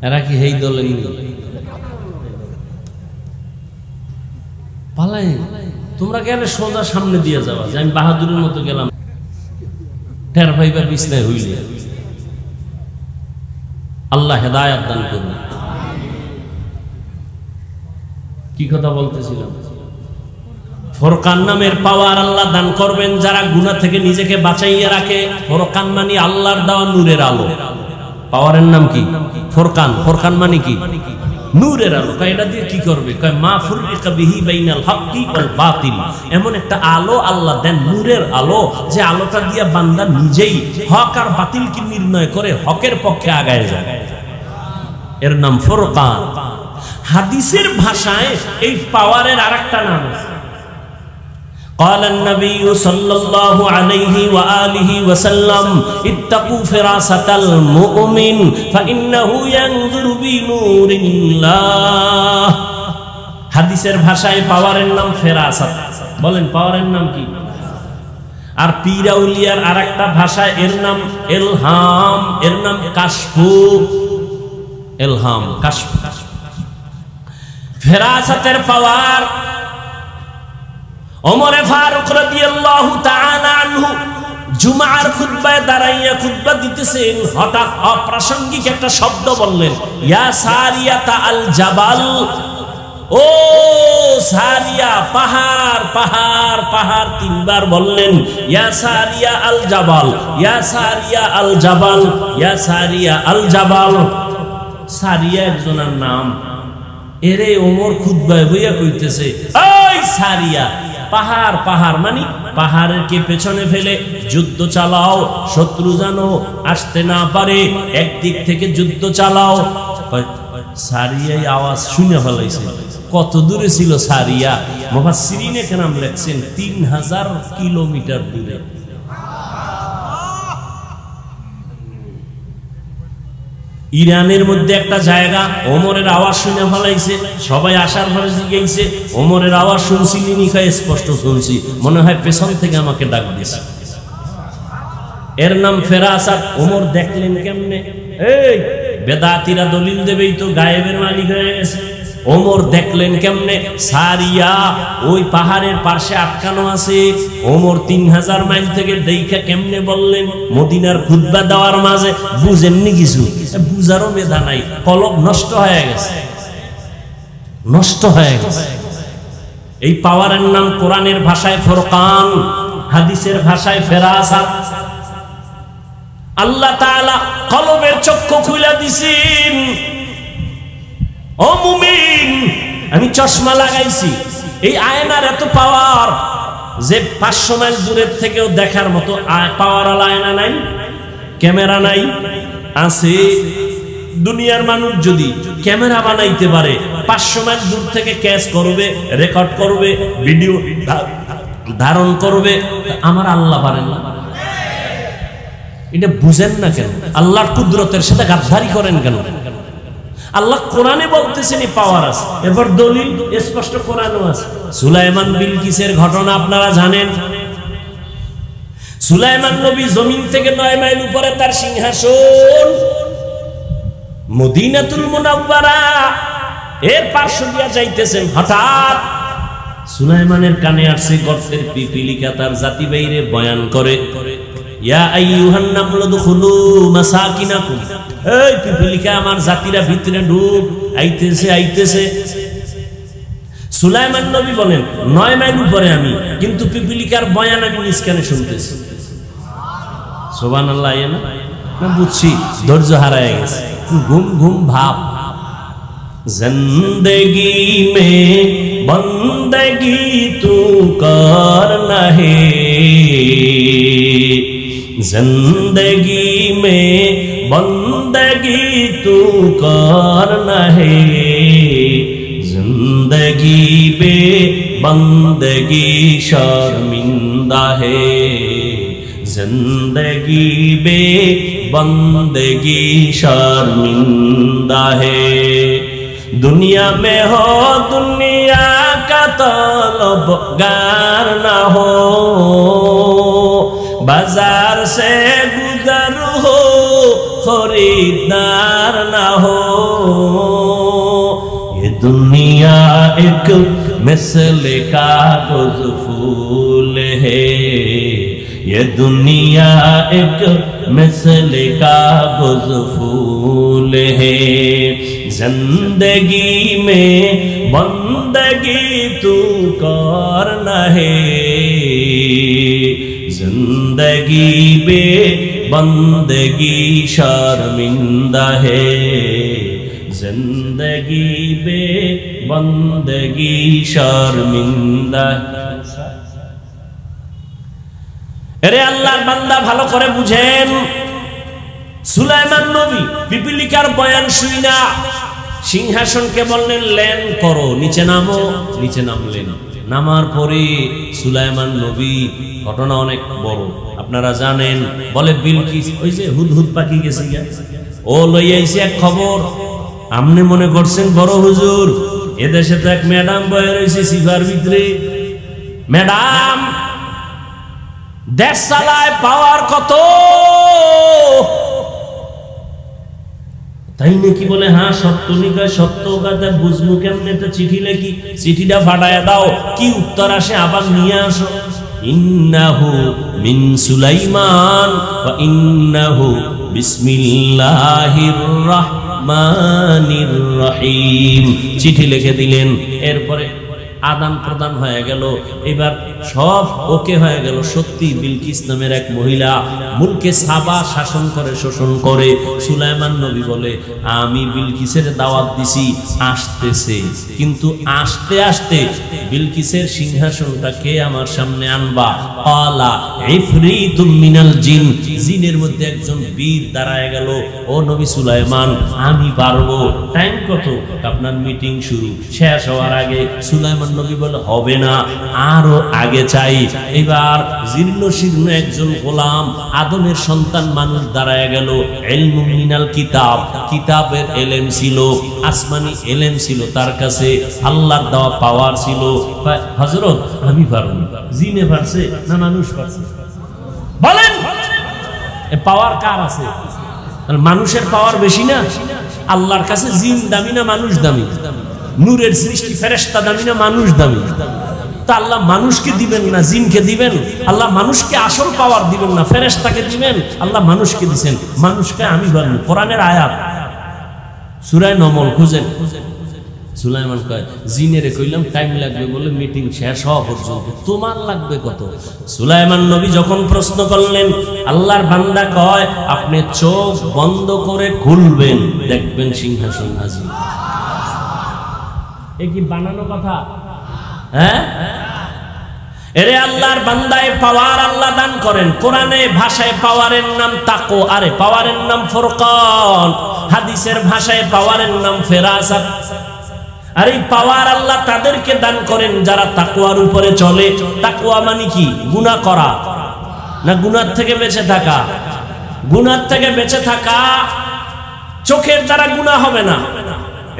এরা কি হেই দলে পালাই? তোমরা গেলে সোজা সামনে দিয়ে যাওয়া, যে আমি বাহাদুরের মতো গেলাম টের ভাইবার বিছনায় হইলে। আল্লাহ হেদায়াত দান করুন। কি কথা বলতেছিলাম? ফুরকান নামের পাওয়ার আল্লাহ দান করবেন যারা গুনাহ থেকে নিজেকে বাঁচাইয়া রাখে। ফুরকান মানে আল্লাহর দেওয়া নূরের আলো। পাওয়ারের নাম কি? ফুরকান। ফুরকান মানে কি? নূরের আলো। কয় এটা দিয়ে কি করবে? কয় মা ফুররিকা বিহি বাইনাল হাক্কি ওয়াল বাতিল। এমন একটা আলো আল্লাহ দেন, নূরের আলো, যে আলোটা দিয়া বান্দা নিজেই হক আর বাতিলকে নির্ণয় করে হকের পক্ষে আগায় যায়। এর নাম ফুরকান। হাদিসের ভাষায় এই পাওয়ারের আরেকটা নাম আছে। قال النبي صلى الله عليه وآله وسلم اتقوا فراسة المؤمن فإنه ينظر بنور الله। হাদিসের ভাষায় পাওয়ারের নাম ফেরাসাত। বলেন পাওয়ারের নাম কি? আর পীর আউলিয়ার আরেকটা ভাষায় এর নাম ইলহাম, এর নাম কাশফু। ইলহাম, কাশফ। ফেরাসাতের পাওয়ার ওমরে ফারুক রাদিয়াল্লাহু তাআলা আনহু জুমার খুতবায় দাঁড়াইয়া খুতবা দিতেছেন, হঠাৎ অপ্রাসঙ্গিক একটা শব্দ বললেন, ইয়া সারিয়াতা আল জাবাল। ও সারিয়া, পাহাড় পাহাড় পাহাড়, তিনবার বললেন ইয়া সারিয়া আল জাবাল, ইয়া সারিয়া আল জাবাল, ইয়া সারিয়া আল জাবাল। সারিয়া একজনের নাম। এরে ওমর খুতবায় বইয়া কইতেছে, এই সারিয়া, পাহাড় পাহাড় মানে পাহাড়ের কে পেছনে ফেলে যুদ্ধ চালাও, শত্রু জানো আসতে না পারে, একদিক থেকে যুদ্ধ চালাও। সারিয়া আওয়াজ শুনে ফেলাইছে। কত দূরে ছিল সারিয়া? মুফাসসিরিনে কেরাম লেখছেন 3000 কিলোমিটার দূরে। ইরানের মধ্যে একটা জায়গা, ওমরের আওয়াজ শুনে ফেলাইছে। সবাই আসার পরে জিজ্ঞাসা, ওমরের আওয়াজ শুনছিলি নি? স্পষ্ট শুনছি, মনে হয় পেছন থেকে আমাকে ডাক দিছে। এর নাম ফেরাসাত। ওমর দেখলেন কেমনে? এই বেদাতিরা দলিল দেবেই তো গায়েবের মালিক হয়ে গেছে। ওমর দেখলেন কেমনে? সারিয়া ওই পাহাড়ের পাশে আটকানো আছে। ওমর 3000 মাইল থেকে দেখা কেমনে বললেন? মদিনার খুতবা দেওয়ার মাঝে বুঝেননি কিছু, বুঝারও মেধা নাই, কলব নষ্ট হয়ে গেছে, নষ্ট হয়ে গেছে। এই পাওয়ারের নাম কোরআনের ভাষায় ফুরকান, হাদিসের ভাষায় ফেরাসাত। আল্লাহ তাআলা কলবের চক্ষু খুলে দিছেন। ও মুমিন, আমি চশমা লাগাইছি, এই আয়নার এত পাওয়ার যে 500 মাইল দূরের থেকেও দেখার মতো পাওয়ার আয়না নাই, ক্যামেরা নাই। আছে। দুনিয়ার মানুষ যদি ক্যামেরা বানাইতে পারে, 500 মাইল দূর থেকে ক্যাচ করবে, রেকর্ড করবে, ভিডিও ধারণ করবে, আমার আল্লাহ পারেন না? এটা বুঝেন না কেন? আল্লাহর কুদরতের সাথে গাদ্দারি করেন কেন? আল্লাহ কোরআনে বলতেছেন পাওয়ার আছে, এরপর দলিল স্পষ্ট কোরআনও আছে। সুলাইমান বিলকিসের ঘটনা আপনারা জানেন। সুলাইমান নবী জমিন থেকে 9 মাইল উপরে তার সিংহাসন, মদিনাতুল মুনাওয়ারা এর পার্শ্ব দিয়া যাইতেছেন, হঠাৎ সুলাইমানের কানে আসছে গর্তের পিপিলিকা তার জাতি বাইরে বয়ান করে, ইয়া আইয়ুহান নামলু দুখুলু মাসাকিনাকুম, এই পিপিলিকা আমার জাতিরা ভিতরে ঢুক, আইতেছে আইতেছে। সুলাইমান নবী বলেন 9 মাইল উপরে আমি, কিন্তু পিপিলিকার বয়ান আমি নিজ কানে শুনতেছি। সুবহানাল্লাহ। না বুঝছি ধৈর্য হারায় গেছে, ঘুম ঘুম ভাব। জিंदगी में बंदगी तू करना है, जिंदगी में बंदगी तू करना है, जिंदगी पे बंदगी शर्मिंदा है, जिंदगी बे बंदगी शर्मिंदा है। दुनिया में हो दुनिया का तलबगार ना हो, बाजार से गुजर हो खरीदार ना हो, ये दुनिया एक मिसले कागज फूल है, ये दुनिया एक मिसले कागज फूल है, जिंदगी में बंदगी तू करना है, जिंदगी बे बंदगी शर्मिंदा है, जिंदगी बे बंदगी शर्मिंदा। अरे আল্লাহর বান্দা ভালো করে বুঝেন, সুলাইমান নবী পিপিলিকার বয়ান শুইনা সিংহাসনকে বললেন লেন করো, নিচে নামো। নিচে নামলেন, নামার পরে সুলাইমান নবী, ঘটনা অনেক বড় আপনারা জানেন, বলে বিলকিস ওই যে হুদহুদ পাখি গেছে ও লই আইছে এক খবর। আপনি মনে করছেন বড় হুজুর, এদেশে তো এক ম্যাডাম বয়ে রয়েছে সিফার ভিতরে, ম্যাডাম দেশ চালায় পাওয়ার কত, তাই নাকি? বলে হ্যাঁ সত্য নিকায় সত্য কথা বুঝবো কেমন, একটা চিঠি লেখি, চিঠিটা ফাটায় দাও, কি উত্তর আসে আবার নিয়ে আসো। ইন্নাহু মিন সুলাইমান ওয়া ইন্নাহু বিসমিল্লাহির রহমানির রহিম। চিঠি লিখে দিলেন, এরপরে আদান প্রদান হয়ে গেল, এবার সব ওকে হয়ে গেল। সত্যি বিলকিস নামের এক মহিলা মুলকে সাবা শাসন করে, শোষণ করে। সুলাইমান নবী বলে আমি বিলকিসের দাওয়াত দিছি, আসতেছে, কিন্তু আসতে আসতে বিলকিসের সিংহাসনটা কে আমার সামনে আনবা? আলা ইফরিতুম মিনাল জিন, জিনের মধ্যে একজন বীর দাঁড়ায় গেল, ও নবী সুলাইমান আমি পারবো। টাইম কত? আপনার মিটিং শুরু শেষ হওয়ার আগে। সুলাইমান নবী বলে হবে না, আরো আগে চাই। এবার জীর্ণ শীর্ণ একজন গোলাম আদমের সন্তান মানুষ দাঁড়ায় গেল, ইলমু মিনাল কিতাব, কিতাবের এলেম ছিল, আসমানি এলেম ছিল তার কাছে, আল্লাহর দেওয়া পাওয়ার ছিল। হযরত আমি পারবো, জিনে পারছে না মানুষ পারছে? বলেন এ পাওয়ার কার আছে? মানুষের পাওয়ার বেশি না? আল্লাহর কাছে জিন দামি না মানুষ দামি? নূরের সৃষ্টি ফেরেশতা দামি না মানুষ দামি? তা আল্লাহ মানুষকে দিবেন না জিনকে দিবেন? আল্লাহ মানুষকে আসল পাওয়ার দিবেন না ফেরেশতাকে দিবেন? আল্লাহ মানুষকে দিবেন, মানুষকে আমি বলবো। কোরআনের আয়াত সূরা নমল খুঁজেন। সুলাইমান কয় জিনেরে কইলাম টাইম লাগবে বলে মিটিং শেষ হওয়া পর্যন্ত, তোমার লাগবে কত? সুলাইমান নবী যখন প্রশ্ন করলেন, আল্লাহর বান্দা কয় আপনি চোখ বন্ধ করে খুলবেন, দেখবেন সিংহাসন হাজির। এ কি বানানো কথা? হ্যাঁ, এরে আল্লাহর বান্দায় পাওয়ার আল্লাহ দান করেন। কোরআনে ভাষায় পাওয়ারের নাম তাকো, আরে পাওয়ারের নাম ফুরকান। হাদিসের ভাষায় পাওয়ারের নাম ফেরাসাত। আর এই পাওয়ার আল্লাহ তাদেরকে দান করেন যারা তাকওয়ার উপরে চলে। তাকওয়া মানে কি? গুনাহ করা না গুনাহ থেকে বেঁচে থাকা? গুনাহ থেকে বেঁচে থাকা। চোখের দ্বারা গুনাহ হবে না।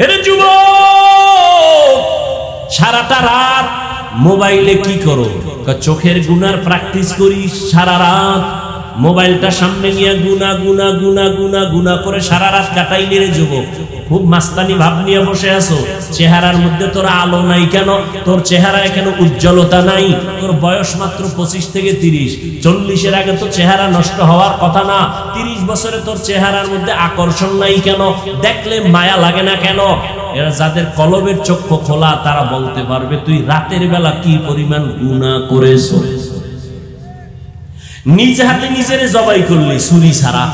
এরে যুবক, সারাটা রাত মোবাইলে কি করো? চোখের গুনার প্র্যাকটিস করি সারা রাত। মোবাইলটা সামনে নিয়ে গুনা গুনা গুনা গুনা গুনা করে সারা রাত কাটাইলি রে যুবক। খুব মাস্তানি ভাব নিয়ে বসে আছো, চেহারার মধ্যে তোর আলো নাই কেন? তোর চেহারায় কেন উজ্জ্বলতা নাই? তোর বয়স মাত্র 25 থেকে 30, 40-এর আগে তো চেহারা নষ্ট হওয়ার কথা না। 30 বছরে তোর চেহারার মধ্যে আকর্ষণ নাই কেন? দেখলে মায়া লাগে না কেন? এরা যাদের কলবের চক্ষু খোলা তারা বলতে পারবে তুই রাতের বেলা কি পরিমাণ গুনাহ করেছো। নিজে হাতে নিজের জবাই করলি ছুরি ছাড়া,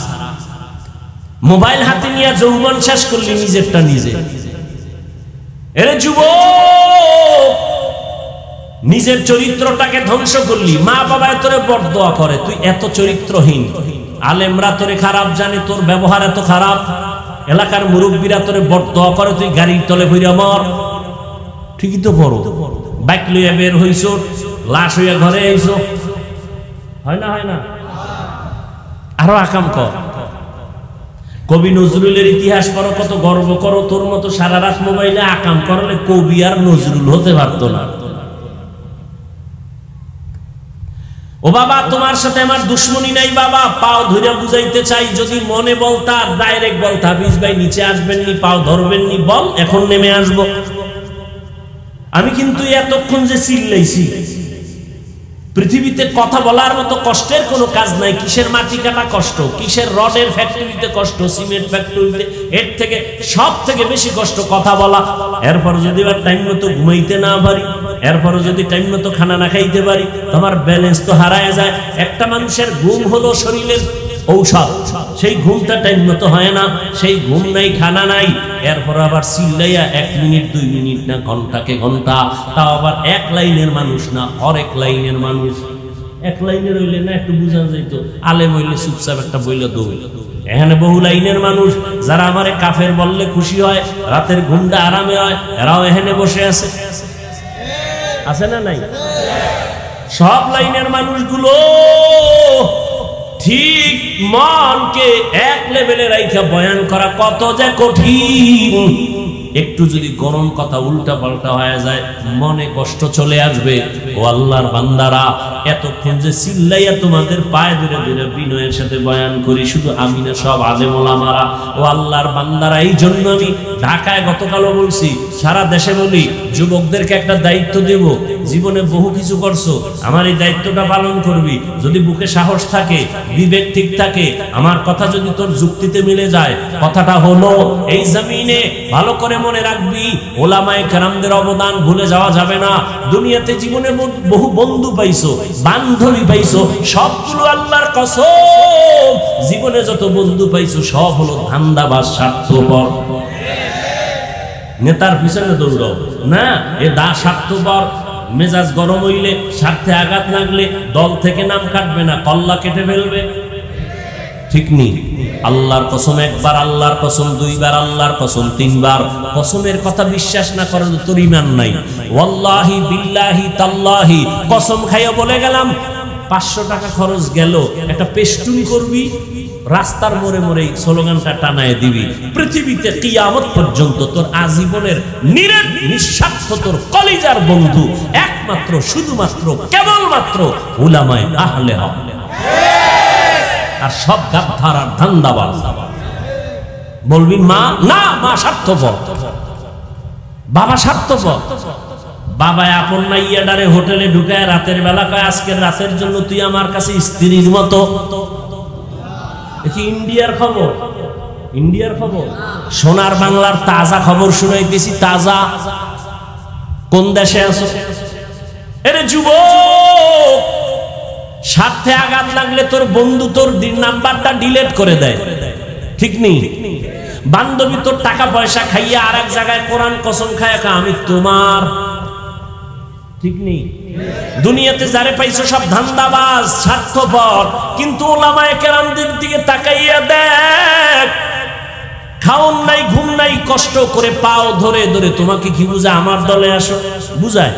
মোবাইল হাতে নিয়ে যৌবন শেষ করলি নিজেরটা নিজে। এরে যুবক, নিজের চরিত্রটাকে ধ্বংস করলি। মা বাবা তোরে বরদোয়া করে, তুই এত চরিত্রহীন। আলেমরা তোরে খারাপ জানে, তোর ব্যবহার এত খারাপ। এলাকার মুরব্বীরা তোরে বরদোয়া করে, তুই গাড়ির তলে ভইরা মর। ঠিকই তো বড় বাইক লইয়া বের হইছ, লাশ হইয়া ঘরে আইছো, হয় না? হয় না? আরো আকাম কর। কবি নজরুলের ইতিহাস পড়ো, কত গর্ব করো। তোর মতো সারা রাত মোবাইলে আকাম করলে কবি আর নজরুল হতে পারতো না। ও বাবা, তোমার সাথে আমার দুশ্মনী নাই বাবা, পাও ধরে বুঝাইতে চাই। যদি মনে বলতা, ডাইরেক্ট বলতা, হাফিজ ভাই নিচে আসবেননি, পাও ধরবেননি, বল এখন নেমে আসবো। আমি কিন্তু এতক্ষণ যে চিল্লাইছি, পৃথিবীতে কথা বলার মতো কষ্টের কোনো কাজ নাই। কিসের মাটি কাটা কষ্ট, কিসের রডের ফ্যাক্টরিতে কষ্ট, সিমেন্ট ফ্যাক্টরিতে, এর থেকে সব থেকে বেশি কষ্ট কথা বলা। এরপর যদি টাইম মতো ঘুমাইতে না পারি, এরপর যদি টাইম মতো খানা না খাইতে পারি, তোমার ব্যালেন্স তো হারায় যায়। একটা মানুষের ঘুম হলো শরীরের ঔষধ, সেই ঘুমটা টাইম মতো হয় না, সেই ঘুম নাই, খানা নাই। এরপর আবার চিল্লাইয়া 1 মিনিট 2 মিনিট না ঘন্টাকে ঘন্টা, তাও আবার এক লাইনের মানুষ না, অনেক লাইনের মানুষ। এক লাইনের হইলে না একটু বুঝা যাইতো, আলেম হইলে চুপচাপ একটা বইলে দৌড়। এখানে বহু লাইনের মানুষ, যারা আমারে কাফের বললে খুশি হয়, রাতের ঘুমটা আরামে হয়, এরাও এখানে বসে আছে। আছে না নাই? সব লাইনের মানুষগুলো ঠিক মনকে এক লেভেলে রাইখা বয়ান করা কত যে কঠিন। একটু যদি গরম কথা উল্টা পাল্টা হয়ে যায়, মনে কষ্ট চলে আসবে। ও আল্লাহর বান্দারা, এতক্ষণ যে চিল্লাইয়া তোমাদের পায়ে ধরে ধরে বিনয়ের সাথে বয়ান করি, শুধু আমি না, সব আলেম ওলামারা। ও আল্লাহর বান্দারা, এই জন্য আমি ঢাকায় গতকালও বলছি, সারা দেশে বলি, যুবকদেরকে একটা দায়িত্ব দেব। জীবনে বহু কিছু করছো, আমার এই দায়িত্বটা পালন করবি। যদি বুকে সাহস থাকে, বিবেক ঠিক থাকে, আমার কথা যদি তোর যুক্তিতে মিলে যায়, কথাটা হলো এই জমিনে ভালো করে মনে রাখবি, ওলামায়ে কেরামদের অবদান ভুলে যাওয়া যাবে না। দুনিয়াতে জীবনে বহু বন্ধু পাইছো, বান্ধবী পাইছো, সবগুলো আল্লাহর কসম, জীবনে যত বন্ধু পাইছো সব হলো ধান্দাবাজ, স্বার্থপর। নেতার পিছনে দৌড়াও না, এ দা স্বার্থপর। মেজাজ গরম হইলে, স্বার্থে আঘাত লাগলে দল থেকে নাম কাটবে না, কল্লা কেটে ফেলবে। ঠিক নেই? আল্লাহর কসম একবার, আল্লাহর কসম দুইবার, আল্লাহর কসম তিনবার। কসমের কথা বিশ্বাস না করে তোর ঈমান নাই। ওয়াল্লাহি বিল্লাহি তাল্লাহি, কসম খাইয়া বলে গেলাম, 500 টাকা খরচ গেল, একটা পেস্টুন করবি, রাস্তার মোড়ে মোড়ে স্লোগানটা টানায় দিবি। পৃথিবীতে কিয়ামত পর্যন্ত তোর আজীবনের নিরেট নিঃস্বার্থ তোর কলিজার বন্ধু একমাত্র, শুধুমাত্র, কেবলমাত্র উলামায়ে আহলে হক। আর সব গাদ্দার আর ধান্দাবাজ। বলবি মা না, মা স্বার্থপর, বাবা স্বার্থপর। বাবা আপন না ইয়াডারে হোটেলে ঢুকায় রাতের বেলা কয়, আজকের রাতের জন্য তুই আমার কাছে স্ত্রীর মতো। দেখি ইন্ডিয়ার খবর, ইন্ডিয়ার খবর, সোনার বাংলার তাজা খবর শুনাইতেছি। তাজা কোন দেশে আছো? এরে যুবক, স্বার্থে আঘাত লাগলে তোর বন্ধু তোর নাম্বারটা ডিলিট করে দেয়। ঠিক নেই? বান্ধবী তোর টাকা পয়সা খাইয়া আর এক জায়গায় কোরআন কসম খায়, আমি তোমার। ঠিক নেই? দুনিয়াতে যারে পাইছো সব ধান্দাবাজ, স্বার্থপর। কিন্তু ওলামায়ে কেরামদের দিকে তাকাইয়া দেখ, খাওন নাই, ঘুম নাই, কষ্ট করে পাও ধরে ধরে তোমাকে কি বুঝায়, আমার দলে আসো বুঝায়?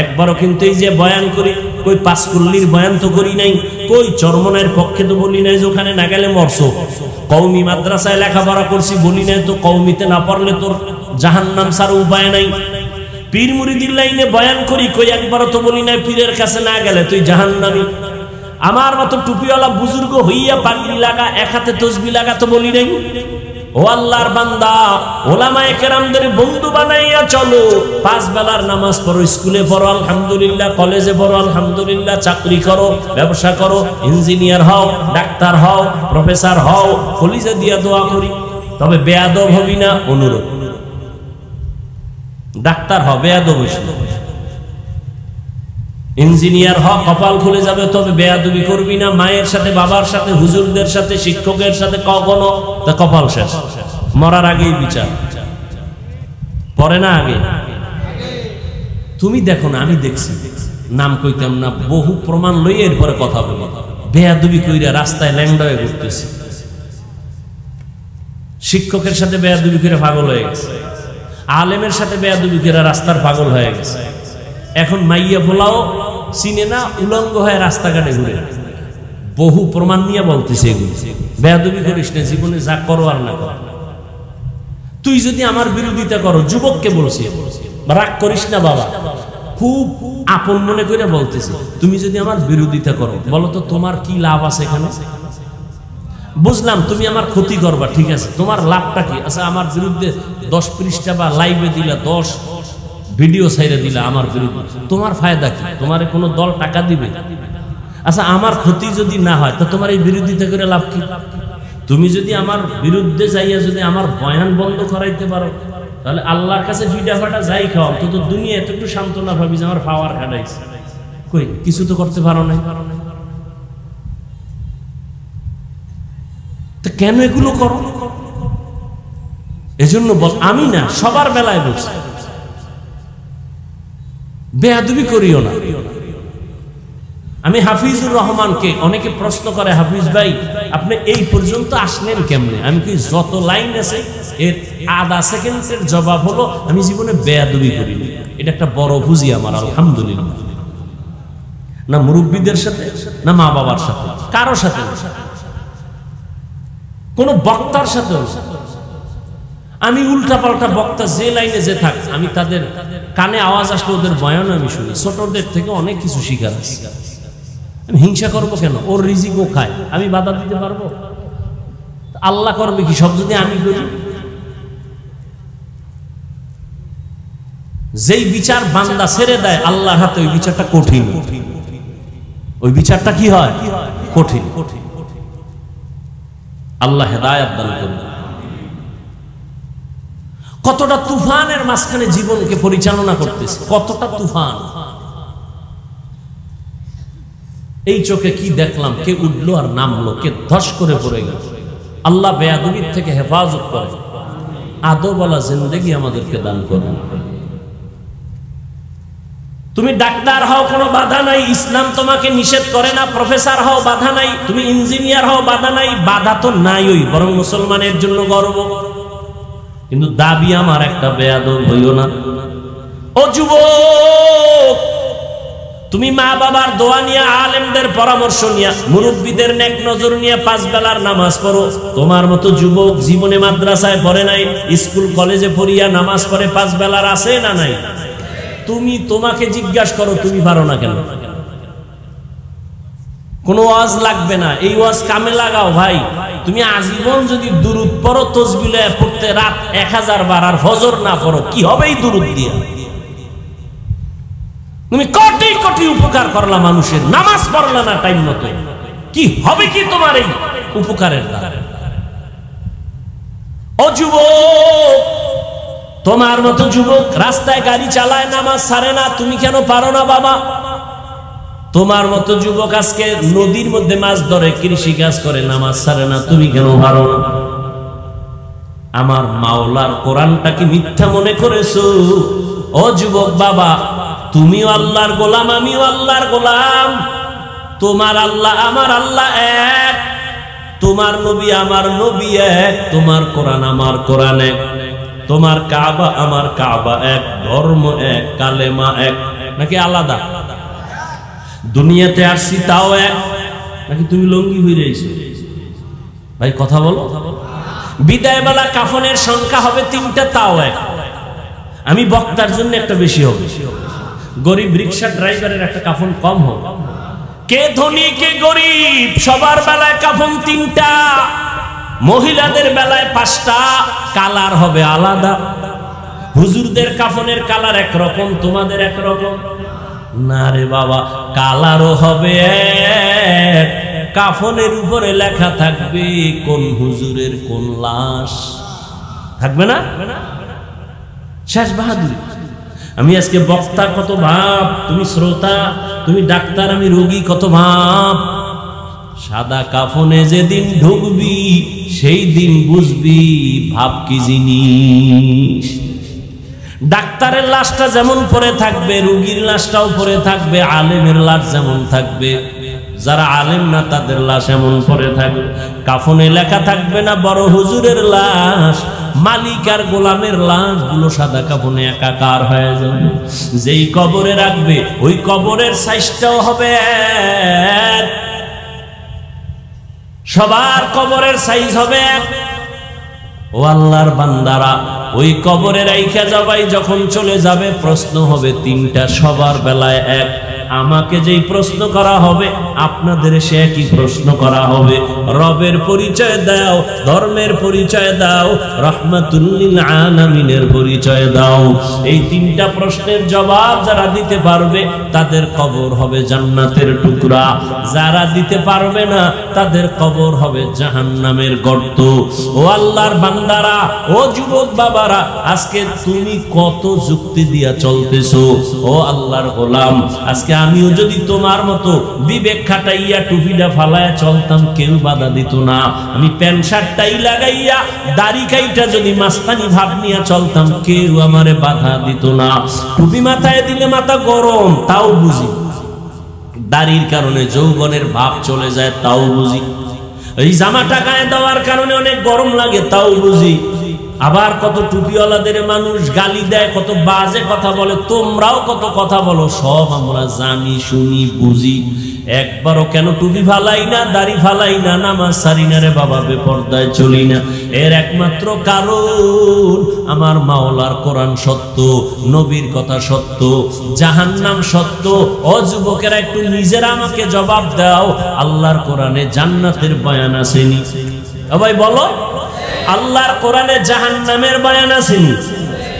একবারও কিন্তু এই যে বয়ান করি, কই পাঁচকুল্লির বয়ান তো করি নাই, কই চরমনের পক্ষে তো বলি নাই যে ওখানে না গেলে মরছো। কওমি মাদ্রাসায় লেখাপড়া করছি বলি নাই তো, কওমিতে না পড়লে তোর জাহান্নাম ছাড়া উপায় নাই। পীর মুরিদির লাইনে বয়ান করি, কই একবারও তো বলি নাই পীরের কাছে না গেলে তুই জাহান্নামী। আমার মতো টুপিওয়ালা বুজুর্গ হইয়া পাগড়ি লাগা, এক হাতে তসবিহ লাগা তো বলি নাই। ও আল্লাহর বান্দা, ওলামায়ে কেরামদের বন্ধু বানাইয়া চলো। 5 বেলার নামাজ পড়ো, স্কুলে পড়ো আলহামদুলিল্লাহ, কলেজে পড়ো আলহামদুলিল্লাহ, চাকরি করো, ব্যবসা করো, ইঞ্জিনিয়ার হও, ডাক্তার হও, প্রফেসর হও, কলিজা দিয়া দোয়া করি। তবে বেয়াদব হবি না, অনুরোধ। ডাক্তার হও, বেয়াদব হইস না। ইঞ্জিনিয়ার হও, কপাল খুলে যাবে, তবে বেয়াদবি করবি না। মায়ের সাথে, বাবার সাথে, হুজুরদের সাথে, শিক্ষকের সাথে কখনো, তা কপাল শেষ। মরার আগেই বিচার, পরে না আগে। তুমি দেখো না, আমি দেখছি, নাম কইতাম না, বহু প্রমাণ লইয়ে এরপরে কথা বলি। বেয়াদবি কইরা রাস্তায় ল্যাংড়া হয়ে ঘুরতেছে, শিক্ষকের সাথে বেয়াদবি করে পাগল হয়ে গেছে, আলেমের সাথে বেয়াদবি করে রাস্তার পাগল হয়ে গেছে। এখন মাইয়া পোলাও চিনে না, উলঙ্গ হয়ে রাস্তাঘাটে ঘুরে। বহু প্রমাণ নিয়ে বলতেছে এগুলো। বেয়াদবি করিস না, জীবনে যা করো আর না কর। তুই যদি আমার বিরোধিতা করো, যুবককে বলছি, রাগ করিস না বাবা, খুব আপন মনে করে বলতেছি, তুমি যদি আমার বিরোধিতা করো, বলো তো তোমার কি লাভ আছে এখানে? বুঝলাম তুমি আমার ক্ষতি করবা, ঠিক আছে, তোমার লাভটা কি? আচ্ছা, আমার বিরুদ্ধে 10 পৃষ্ঠা বা লাইভে দিলা, 10 ভিডিও ছাইরে দিলা আমার বিরুদ্ধে, তোমার ফায়দা কি? তোমার কোনো দল টাকা দিবে? আচ্ছা, আমার ক্ষতি যদি না হয় তো তোমার এই বিরোধিতা করে লাভ কি? তুমি যদি আমার বিরুদ্ধে যাইয়া যদি আমার বয়ান বন্ধ করাইতে পারো, তাহলে আল্লাহর কাছে ফিটা ফাটা যাই খাও, তো দুনিয়া এত একটু সান্ত্বনা ভাবি যে আমার পাওয়ার খাটাইছে। কই, কিছু তো করতে পারো নাই। তো কেন এগুলো করো? এজন্য বল, আমি না, সবার বেলায় বলছি, বেয়াদবি করিও না। আমি হাফিজুর রহমানকে অনেকে প্রশ্ন করে, হাফিজ ভাই আপনি এই পর্যন্ত আসলেন কেমনে? আমি কি, যত লাইন আছে এর আধা সেকেন্ডের জবাব হলো আমি জীবনে বেয়াদবি করিনি। এটা একটা বড় পুঁজি আমার, আলহামদুলিল্লাহ। না মুরব্বীদের সাথে, না মা বাবার সাথে, কারো সাথে, কোন বক্তার সাথে। আমি উল্টা পাল্টা বক্তা যে লাইনে যে থাক, আমি তাদের কানে আওয়াজ আসলে ওদের বয়ান আমি শুনি। ছোটদের থেকে অনেক কিছু শিখার আছে। আমি হিংসা করবো কেন? ওর রিজিক ও খায়, আমি বাধা দিতে পারবো? আল্লাহ করবে কি সব যদি আমি করি? যেই বিচার বান্দা ছেড়ে দেয় আল্লাহর হাতে, ওই বিচারটা কঠিন। ওই বিচারটা কি হয়? কঠিন। আল্লাহ হেদায়েত দান করুন। কতটা তুফানের মাঝখানে জীবনকে পরিচালনা করতেছে, কতটা তুফান। এই চোখে কি দেখলাম, কে উঠলো আর নামলো, কে ধস করে পড়ে গেল। আল্লাহ বেয়াদবির থেকে হেফাজত করে, আদবওয়ালা জিন্দেগি আমাদেরকে দান করুন। তুমি ডাক্তার হও, কোনো বাধা নাই, ইসলাম তোমাকে নিষেধ করে না। প্রফেসর হও, বাধা নাই। তুমি ইঞ্জিনিয়ার হও, বাধা নাই। বাধা তো নাই, ওই বরং মুসলমানের জন্য গর্ব। কিন্তু দাবি আমার একটা, বেয়াদব হইও না। ও যুবক, তুমি মা বাবার দোয়া নিয়ে, আলেমদের পরামর্শ নিয়ে, মুরব্বীদের নেক নজর নিয়ে 5 বেলার নামাজ পড়ো। তোমার মতো যুবক জীবনে মাদ্রাসায় পড়ে নাই, স্কুল কলেজে পড়িয়া নামাজ পড়ে 5 বেলার আছে না নাই? তুমি তোমাকে জিজ্ঞাসা করো, তুমি পারো না কেন? কোনো ওয়াজ লাগবে না, এই ওয়াজ কামে লাগাও ভাই। তুমি আজীবন যদি দুরুদ পড়ো, তাসবিহ পড়তে রাত 1000 বার, আর ফজর না পড়ো, কি হবে এই দুরুদ দিয়ে? তুমি কোটি কোটি উপকার করলা মানুষের, নামাজ পড়লা না টাইম মতো, কি হবে কি তোমার এই উপকারের দ্বারা? ও যুবক, তোমার মতো যুবক রাস্তায় গাড়ি চালায়, নামাজ ছাড়ে না, তুমি কেন পারো না বাবা? তোমার মতো যুবক আজকে নদীর মধ্যে মাছ ধরে, কৃষি কাজ করে, নামাজ ছাড়ে না, তুমি কেন পারো না? আমার মাওলার কোরআনটা কি মিথ্যা মনে করেছো? ও যুবক বাবা, তুমিও আল্লাহর গোলাম, আমিও আল্লাহর গোলাম। তোমার আল্লাহ আমার আল্লাহ এক, তোমার নবী আমার নবী এক, তোমার কোরআন আমার কোরআন এক, তোমার কাবা আমার কাবা এক, ধর্ম এক, কালেমা এক। নাকি আলাদা? দুনিয়াতে আসছি তাও এক, নাকি তুমি লঙ্গি হয়ে রয়েছো? ভাই কথা বলো। বিদায় বেলা কাফনের সংখ্যা হবে 3টা, তাও এক। আমি বক্তার জন্য একটা বেশি হবে, গরিব রিক্সা ড্রাইভারের একটা কাফন কম হবে। কে ধনী কে গরিব, সবার বেলায় কাফন তিনটা, মহিলাদের বেলায় পাঁচটা, কালার হবে আলাদা। হুজুরদের কাফনের কালার একরকম, তোমাদের একরকম না রে বাবা, কালারও হবে এক, কাফনের উপরে লেখা থাকবে কোন হুজুরের কোন লাশ, থাকবে না? শেষ বাহাদুরি। আমি আজকে বক্তা কত ভাব, তুমি শ্রোতা, তুমি ডাক্তার, আমি রোগী কত ভাব। সাদা কাফনে যেদিন ঢুকবি সেই দিন বুঝবি ভাব কি জিনিস। ডাক্তারের লাশটা যেমন পরে থাকবে, রোগীর লাশটাও পরে থাকবে, আলেমের লাশ যেমন থাকবে, যারা আলেম না তাদের লাশ এমন পরে থাকবে। কাফনে লেখা থাকবে না বড় হুজুরের লাশ, মালিক আর গোলামের লাশ গুলো সাদা কাফনে একাকার হয়ে যাবে। যেই কবরে রাখবে ওই কবরের সাইজটাও হবে এক, সবার কবরের সাইজ হবে এক। ও আল্লাহর বান্দারা, ওই কবরে রাইখা যাবাই যখন চলে যাবে প্রশ্ন হবে তিনটা, সবার বেলায় এক। আমাকে যেই প্রশ্ন করা হবে আপনাদের সে একই প্রশ্ন করা হবে। রবের পরিচয় দাও, ধর্মের পরিচয় দাও, রাহমাতুল লিল আলামিনের পরিচয় দাও। এই তিনটা প্রশ্নের জবাব যারা দিতে পারবে তাদের কবর হবে জান্নাতের টুকরা, যারা দিতে পারবে না তাদের কবর হবে জাহান্নামের গর্ত। ও আল্লাহর বান্দারা, ও যুবক বাবারা, আজকে তুমি কত যুক্তি দিয়া চলতেছো। ও আল্লাহর গোলাম, আজকে আমিও যদি তোমার মতো বিবেক খাটাইয়া টুপিটা ফালায়া চলতাম কেউ বাধা দিত না। আমি প্যান্ট শার্টটাই লাগাইয়া দাড়ি কাইটা যদি মাস্তানি ভাব নিয়ে চলতাম কেউ আমারে বাধা দিত না। টুপি মাথায় দিলে মাথা গরম তাও বুঝি, দাড়ির কারণে যৌবনের ভাব চলে যায় তাও বুঝি, এই জামাটা গায়ে দেওয়ার কারণে অনেক গরম লাগে তাও বুঝি। আবার কত টুপিওয়ালাদের মানুষ গালি দেয়, কত বাজে কথা বলে, তোমরাও কত কথা বলো, সব আমরা জানি শুনি বুঝি। একবারও কেন টুপি ফালাই না, দাড়ি ফালাই না, নামাজ সারি না রে বাবা, বেপরদায় চলি না? এর একমাত্র কারণ আমার মাওলার কোরআন সত্য, নবীর কথা সত্য, জাহান্নাম সত্য। ও যুবকেরা, একটু নিজেরা আমাকে জবাব দাও, আল্লাহর কোরআনে জান্নাতের বয়ান আসেনি? ভাই বলো, আল্লাহর কোরআনে জাহান্নামের বয়ান আসেনি?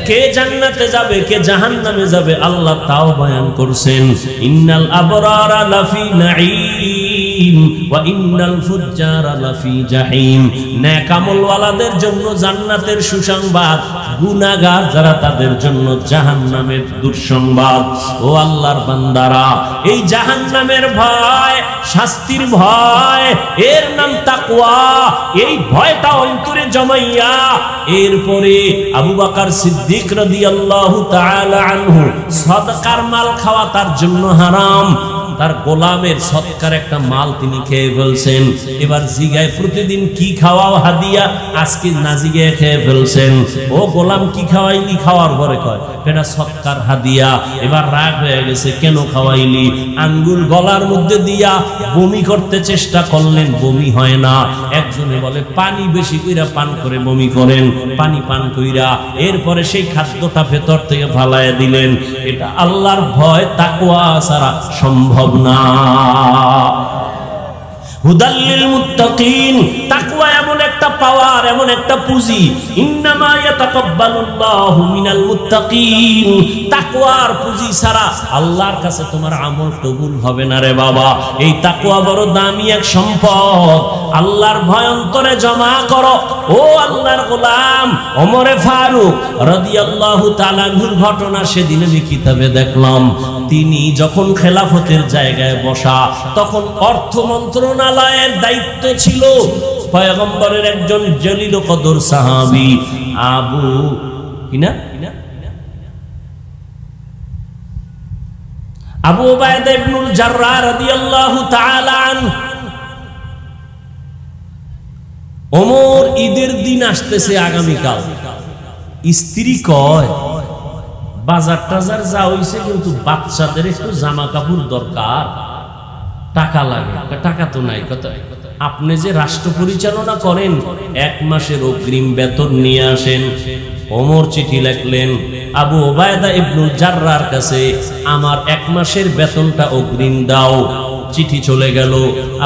কে জান্নাতে যাবে কে জাহান্নামে যাবে আল্লাহ তাও বয়ান করছেন। ইন্নাল আবরারা লাফি নাঈম ওয়া ইন্নাল ফুজ্জারা লাফি জাহিম। নেক আমলওয়ালাদের জন্য জান্নাতের সুসংবাদ, গুনাহগার যারা তাদের জন্য জাহান্নামের দুঃসংবাদ। ও আল্লাহর বান্দারা, এই জাহান্নামের ভয়, শাস্তির ভয়, এর নাম তাকওয়া। এই ভয়টা অন্তরে জমাইয়া এরপরে আবু বকর সিদ্দিক রাদিয়াল্লাহু তাআলা আনহু, সদকার মাল খাওয়া তার জন্য হারাম। তার গোলামের সৎকার একটা মাল তিনি খেয়ে ফেলছেন। এবার জিগায় প্রতিদিন কি খাওয়াও হাদিয়া, আজকে না জিগায় খেয়ে ফেলছেন। ও গোলাম কি খাওয়াইলি? খাওয়ার পরে কয় এটা সৎকার হাদিয়া। এবার রাগ হয়ে গেছে, কেন খাওয়াইলি? আঙ্গুল গলার মধ্যে দিয়া বমি করতে চেষ্টা করলেন, বমি হয় না। একজনে বলে পানি বেশি কইরা পান করে বমি করেন, পানি পান কইরা এরপরে সেই খাদ্যটা ভেতর থেকে ফালাইয়া দিলেন। এটা আল্লাহর ভয় তাকওয়া ছাড়া সম্ভব না। হুদাল্লিল মুত্তাকিন, তাকওয়া এমন একটা পাওয়ার, এমন একটা পুঁজি। ইন্নামা ইয়াতাকাব্বালুল্লাহু মিনাল মুত্তাকিন। তাকওয়ার পুঁজি ছাড়া আল্লাহর কাছে তোমার আমল কবুল হবে না রে বাবা। এই তাকওয়া বড় দামি এক সম্পদ। আল্লাহর ভয় অন্তরে জমা করো। ও আল্লাহর গোলাম ওমরে ফারুক রাদিয়াল্লাহু তাআলা আনহুর ঘটনা সেদিন আমি কিতাবে দেখলাম। তিনি যখন খেলাফতের জায়গায় বসা, তখন অর্থ মন্ত্রণালয়ের দায়িত্ব ছিল পয়গম্বরের একজন জলিল কদর সাহাবী আবু উবাইদা ইবনুল জাররাহ রাদিয়াল্লাহু তাআলা আনহু। ওমর ঈদের দিন আসতেছে আগামীকাল। স্ত্রী কয় বাজার টাজার যা হইছে, কিন্তু বাচ্চাদের একটু জামা কাপড় দরকার, টাকা লাগে। টাকা তো নাই। আপনি যে রাষ্ট্র পরিচালনা করেন, 1 মাসের অগ্রিম বেতন নিয়ে আসেন। ওমর চিঠি লিখলেন আবু উবাইদা ইবনুল জাররাহর কাছে, আমার 1 মাসের বেতনটা অগ্রিম দাও। চিঠি চলে গেল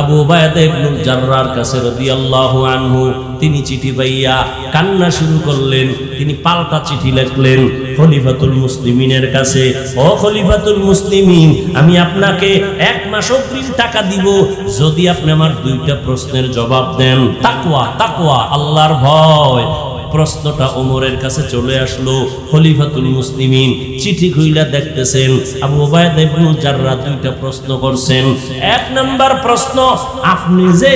আবু উবায়দা ইবনুল জাররার কাছে রাদিয়াল্লাহু আনহু। তিনি চিঠি পাইয়া কান্না শুরু করলেন। তিনি পাল্টা চিঠি লিখলেন খলিফাতুল মুসলিমিনের কাছে, ও খলিফাতুল মুসলিমিন, আমি আপনাকে 1 মাস অগ্রিম টাকা দিব যদি আপনি আমার 2টা প্রশ্নের জবাব দেন। তাকওয়া, তাকওয়া, আল্লাহর ভয়। প্রশ্নটা ওমরের কাছে চলে আসলো। খলিফাতুল মুসলিমিন চিঠি খুইলা দেখতেছেন আবু উবায়দা ইবনুল জাররাহ 2টা প্রশ্ন করছেন। 1 নাম্বার প্রশ্ন, আপনি যে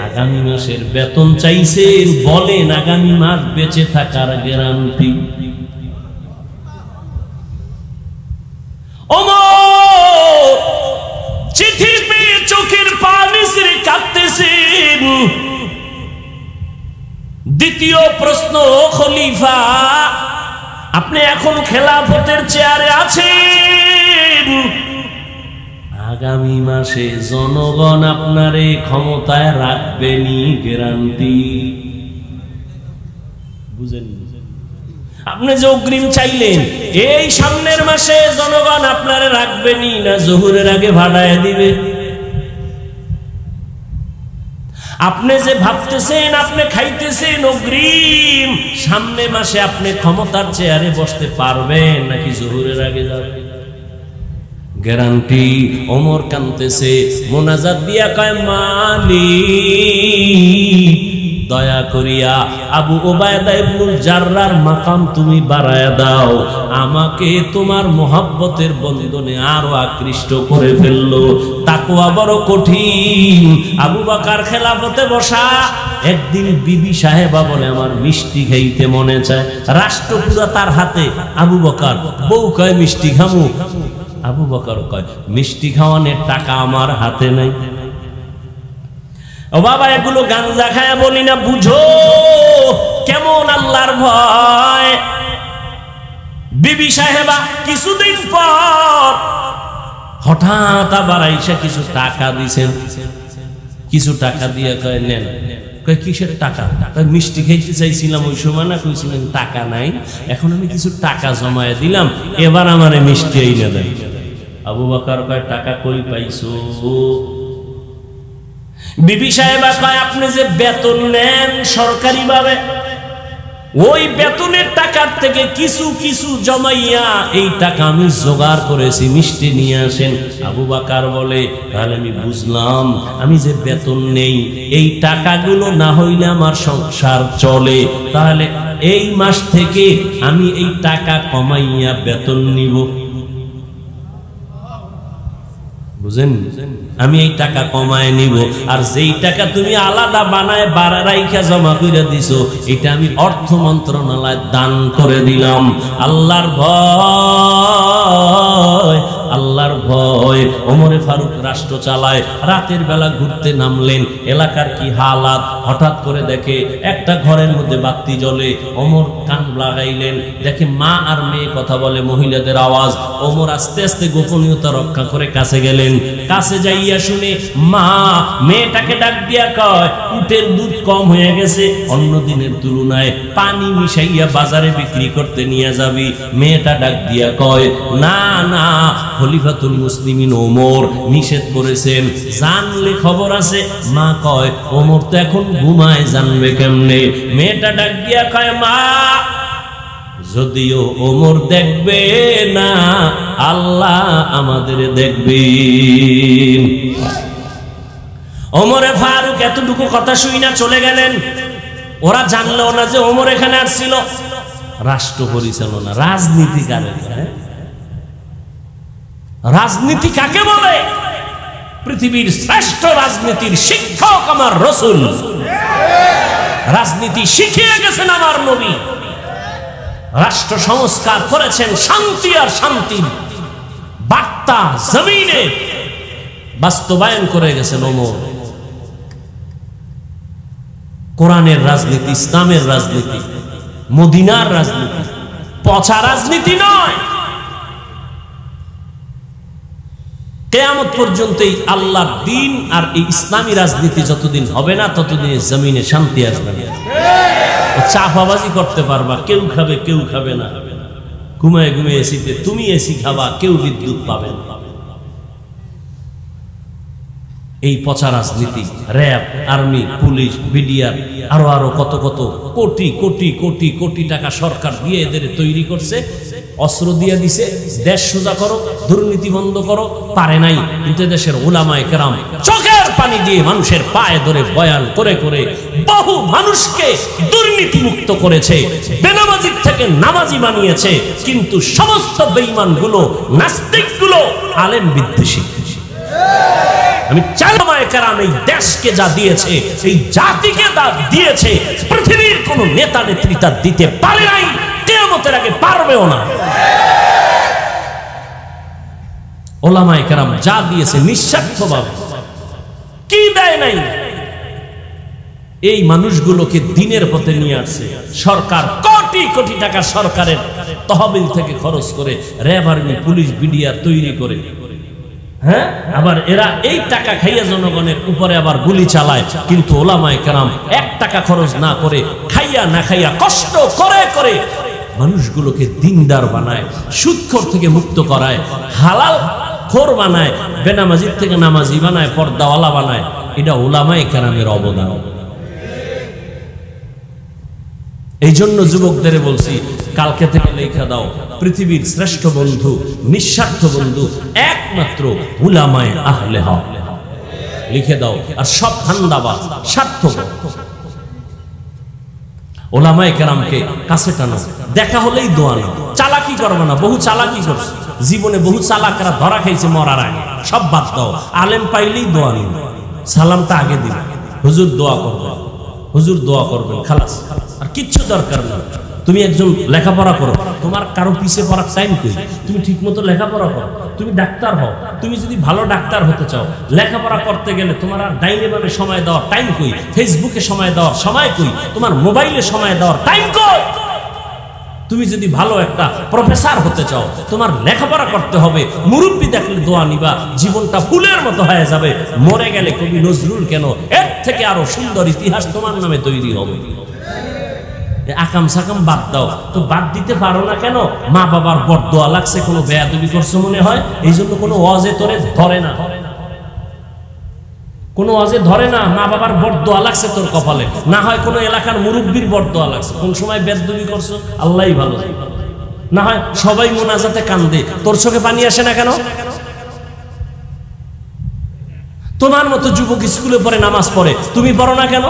আগামী মাসের বেতন চাইছেন, বলেন আগামী মাস বেঁচে থাকার গ্যারান্টি। ওমর চিঠি পেয়ে চোখের পানি ছেড়ে কাঁদতেছেন। দ্বিতীয় প্রশ্ন, খলিফা, আপনি এখন খেলাফতের চেয়ারে আছেন, আগামী মাসে জনগণ আপনারে ক্ষমতায় রাখবেনি গ্যারান্টি। বুঝেন? আপনি যে অগ্রিম চাইলেন, এই সামনের মাসে জনগণ আপনারে রাখবেনি না জোহরের আগে ভাড়ায় দিবে? আপনি যে ভাবতেছেন, আপনি খাইতেছেন অগ্রিম, সামনে মাসে আপনি ক্ষমতার চেয়ারে বসতে পারবেন নাকি জোহরের আগে যাবেন? গ্যারান্টি। ওমর কাঁদতেছে, মোনাজাত দিয়া কয়, মালিক, দয়া করিয়া আবু উবায়দা ইবনুল জাররার মাকাম তুমি বাড়ায়া দাও, আমাকে তোমার মোহাব্বতের বন্ধনে আরো আকৃষ্ট করে ফেললো। তাকওয়া বড় কঠিন। আবু বকর খেলাফতে বসা, একদিন বিবি সাহেবা বলে আমার মিষ্টি খাইতে মনে চায়, রাষ্ট্র পুরা তার হাতে। আবু বকর, বউ কয় মিষ্টি খামু। আবু বকর কয়, মিষ্টি খাওয়ানোর টাকা আমার হাতে নাই। ও বাবা, এগুলো গাঞ্জা খায়া বলি না, বুঝো কেমন আল্লাহর ভয়। বিবি সাহেবা কিছুদিন পর হঠাৎ আবার আইসা কিছু টাকা দিছেন। কিছু টাকা দিয়ে কয়, নেন। কয়, কিসের টাকা? মিষ্টি খাইতে চাইছিলাম ওই সময় না, কইছিলেন টাকা নাই, এখন আমি কিছু টাকা জমায়ে দিলাম, এবার আমার মিষ্টি আইনা দেন। আবু বকর কয়, টাকা কই পাইছো? বিবি সাহেবা কয়, আপনি যে বেতন নেন সরকারি ভাবে, ওই বেতনের টাকার থেকে কিছু কিছু জমাইয়া এই টাকা আমি জোগাড় করেছি, মিষ্টি নিয়ে আসেন। আবু বকর বলে, তাহলে আমি বুঝলাম, আমি যে বেতন নেই, এই টাকাগুলো না হইলে আমার সংসার চলে, তাহলে এই মাস থেকে আমি এই টাকা কমাইয়া বেতন নিব। বুঝেন? আমি এই টাকা কমায় নিব, আর যেই টাকা তুমি আলাদা বানায় বাড়া রাইখা জমা করে দিছো, এটা আমি অর্থ মন্ত্রণালয় দান করে দিলাম। আল্লাহর ভয়, আল্লাহর ভয়। ওমরে ফারুক রাষ্ট্র চালায়, রাতের বেলা ঘুরতে নামলেন, এলাকার কি হালাত, হঠাৎ করে দেখে একটা ঘরের মধ্যে বাতি জ্বলে। ওমর কান লাগাইলেন, দেখে মা আর মেয়ে কথা বলে, মহিলাদের আওয়াজ। ওমর আস্তে আস্তে গোপনীয়তা রক্ষা করে কাছে গেলেন। কাছে যাইয়া শুনে মা মেয়েটাকে ডাক দিয়া কয়, উটের দুধ কম হয়ে গেছে, অন্য দিনের তুলনায়, পানি মিশাইয়া বাজারে বিক্রি করতে নিয়ে যাবি। মেয়েটা ডাক দিয়া কয়, না না, খলিফাতুল মুসলিমিন ওমর নিষেধ করেছেন, জানলে খবর আছে। মা কয়, ওমর তো এখন ঘুমায়, জানবে কেমনে? মেয়েটা ডাক দিয়া কয়, মা, যদিও ওমর দেখবে না, আল্লাহ আমাদের দেখবেন। ওমরে ফারুক এতটুকু কথা শুই না চলে গেলেন। ওরা জানলো না যে ওমর এখানে আসছিল। রাষ্ট্র পরিচালনা, রাজনীতি কারে? রাজনীতি কাকে বলে? পৃথিবীর শ্রেষ্ঠ রাজনীতির শিক্ষক আমার রাসূল। রাজনীতি শিখিয়ে গেছেন আমার নবী। রাষ্ট্র সংস্কার করেছেন, শান্তি আর শান্তির বার্তা জমিনে বাস্তবায়ন করে গেছেন ওমর। কোরআনের রাজনীতি, ইসলামের রাজনীতি, মদিনার রাজনীতি, পচা রাজনীতি নয়। কিয়ামত পর্যন্তই আল্লাহর দ্বীন আর এই ইসলামী রাজনীতি যতদিন হবে না, ততদিন জমিনে শান্তি আসবে না। চাপাবাজি করতে পারবা, কেউ খাবে কেউ খাবে না, ঘুমায় ঘুমিয়ে এসিতে তুমি এসি খাবা, কেউ বিদ্যুৎ পাবে না। এই পচা রাজনীতি, র্যাব, আর্মি, পুলিশ, বিডিআর, আরো কত কত কোটি কোটি কোটি কোটি টাকা সরকার দিয়ে এদের তৈরি করছে, অস্ত্র দিয়ে দিছে, দেশ সোজা করো, দুর্নীতি বন্ধ করো, পারে নাই। কিন্তু দেশের উলামায়ে কেরাম চোখের পানি দিয়ে মানুষের পায়ে ধরে বয়ান করে করে বহু মানুষকে দুর্নীতি মুক্ত করেছে, বেনামাজির থেকে নামাজি বানিয়েছে। কিন্তু সমস্ত বেঈমানগুলো, নাস্তিকগুলো আলেম বিদ্বেষী। আমি উলামায়ে কেরাম এই দেশকে যা দিয়েছে, এই জাতিকে যা দিয়েছে, পৃথিবীর কোন নেতা নেত্রী তা দিতে পারে নাই, কিয়ামতের আগে পারবেও না। উলামায়ে কেরাম যা দিয়েছে নিঃস্বার্থভাবে, কি দেয় নাই, এই মানুষগুলোকে দিনের পথে নিয়ে আসছে। সরকার কোটি কোটি টাকা সরকারের তহবিল থেকে খরচ করে র্যাব, আর্মি, পুলিশ, বিডিআর তৈরি করে, হ্যাঁ, আবার এরা এই টাকা খাইয়া জনগণের উপরে আবার গুলি চালায়। কিন্তু উলামায়ে কেরাম 1 টাকা খরচ না করে, খাইয়া না খাইয়া কষ্ট করে করে মানুষগুলোকে দিনদার বানায়, সুদখোর থেকে মুক্ত করায়, হালাল খোর বানায়, বেনামাজির থেকে নামাজি বানায়, পর্দাওয়ালা বানায়। এটা উলামায়ে কেরামের অবদান। এই জন্য যুবকদের বলছি, কালকে থেকে লেখা দাও, পৃথিবীর শ্রেষ্ঠ বন্ধু, নিঃস্বার্থ বন্ধু একমাত্র উলামায়ে আহলে হক। লিখে দাও। আর সব ধান্দাবাজ, স্বার্থপর। উলামায়ে কেরামকে কাছে টানো, দেখা হলেই দোয়া নাও, চালাকি করবে না। বহু চালাকি করছে জীবনে, বহু চালাকরা ধরা খাইছে মরার আগে। সব বাদ দাও, আলেম পাইলেই দোয়া নিন, সালামটা আগে দিন, হুজুর দোয়া করবেন, হুজুর দোয়া করবেন, খালাস, আর কিচ্ছু দরকার না। তুমি একজন লেখাপড়া করো, তোমার কারো পিছে পড়ার টাইম কই? তুমি ঠিক মতো লেখাপড়া করো, তুমি ডাক্তার হও। তুমি যদি ভালো ডাক্তার হতে চাও, লেখাপড়া করতে গেলে তোমার আর ডাইনে বামে সময় দেওয়ার টাইম কই? ফেসবুকে সময় দেওয়ার সময় কই? তোমার মোবাইলে সময় দেওয়ার টাইম কই? তুমি যদি ভালো একটা প্রফেসর হতে চাও, তোমার লেখাপড়া করতে হবে। মুরব্বি দেখলে দোয়া নিবা, জীবনটা ফুলের মতো হয়ে যাবে। মরে গেলে কবি নজরুল কেন, এর থেকে আরো সুন্দর ইতিহাস তোমার নামে তৈরি হবে। আকাম সাকাম বাদ দাও, তো বাদ দিতে পারো না কেন? মা বাবার বরদোয়া লাগছে, কোনো বেয়াদবি করছো মনে হয়, এই জন্য কোনো ওয়াজে তোরে ধরে না, কোনো ওয়াজে ধরে না। মা বাবার বরদোয়া লাগছে তোর কপালে, না হয় কোনো এলাকার মুরব্বির বরদোয়া লাগছে। কোন সময় বেয়াদবি করছো আল্লাহই ভালো, না হয় সবাই মোনাজাতে কান্দে, তোর চোখে পানি আসে না কেন? তোমার মতো যুবক স্কুলে পড়ে, নামাজ পড়ে, তুমি পড়ো না কেন?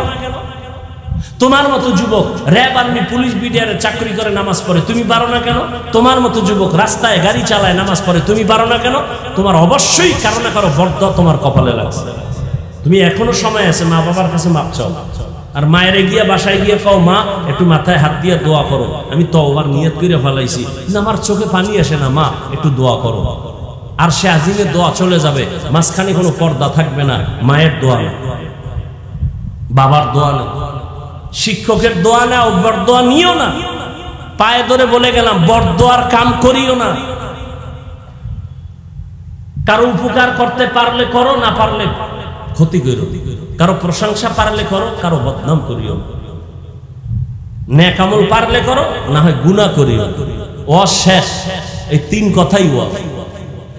তোমার মতো যুবক র্যাব, আর্মি, পুলিশ, বিডিআর চাকরি করে, নামাজ পড়ে, তুমি পারো না কেন? তোমার মতো যুবক রাস্তায় গাড়ি চালায়, নামাজ পড়ে, তুমি পারো না কেন? তোমার অবশ্যই কারো না কারো বরদোয়া তোমার কপালে লাগছে। তুমি এখনো সময় আছে, মা বাবার কাছে মাপ চাও। আর মায়ের গিয়া বাসায় গিয়ে কও, মা একটু মাথায় হাত দিয়ে দোয়া করো, আমি তওবার নিয়ত করে ফেলাইছি, আমার চোখে পানি আসে না, মা একটু দোয়া করো। আর সে আজিমে দোয়া চলে যাবে, মাঝখানে কোনো পর্দা থাকবে না। মায়ের দোয়া না, বাবার দোয়া না, শিক্ষকের দোয়া না, বরদোয়া নিও না। পায়ে ধরে বলে গেলাম, বরদোয়ার কাম করিও না। কারো উপকার করতে পারলে করো, না পারলে ক্ষতি করো। কারো প্রশংসা পারলে করো, কারো বদনাম করিও। নেক আমল পারলে করো, না হয় গুনাহ করিও। অশেষ এই 3 কথাই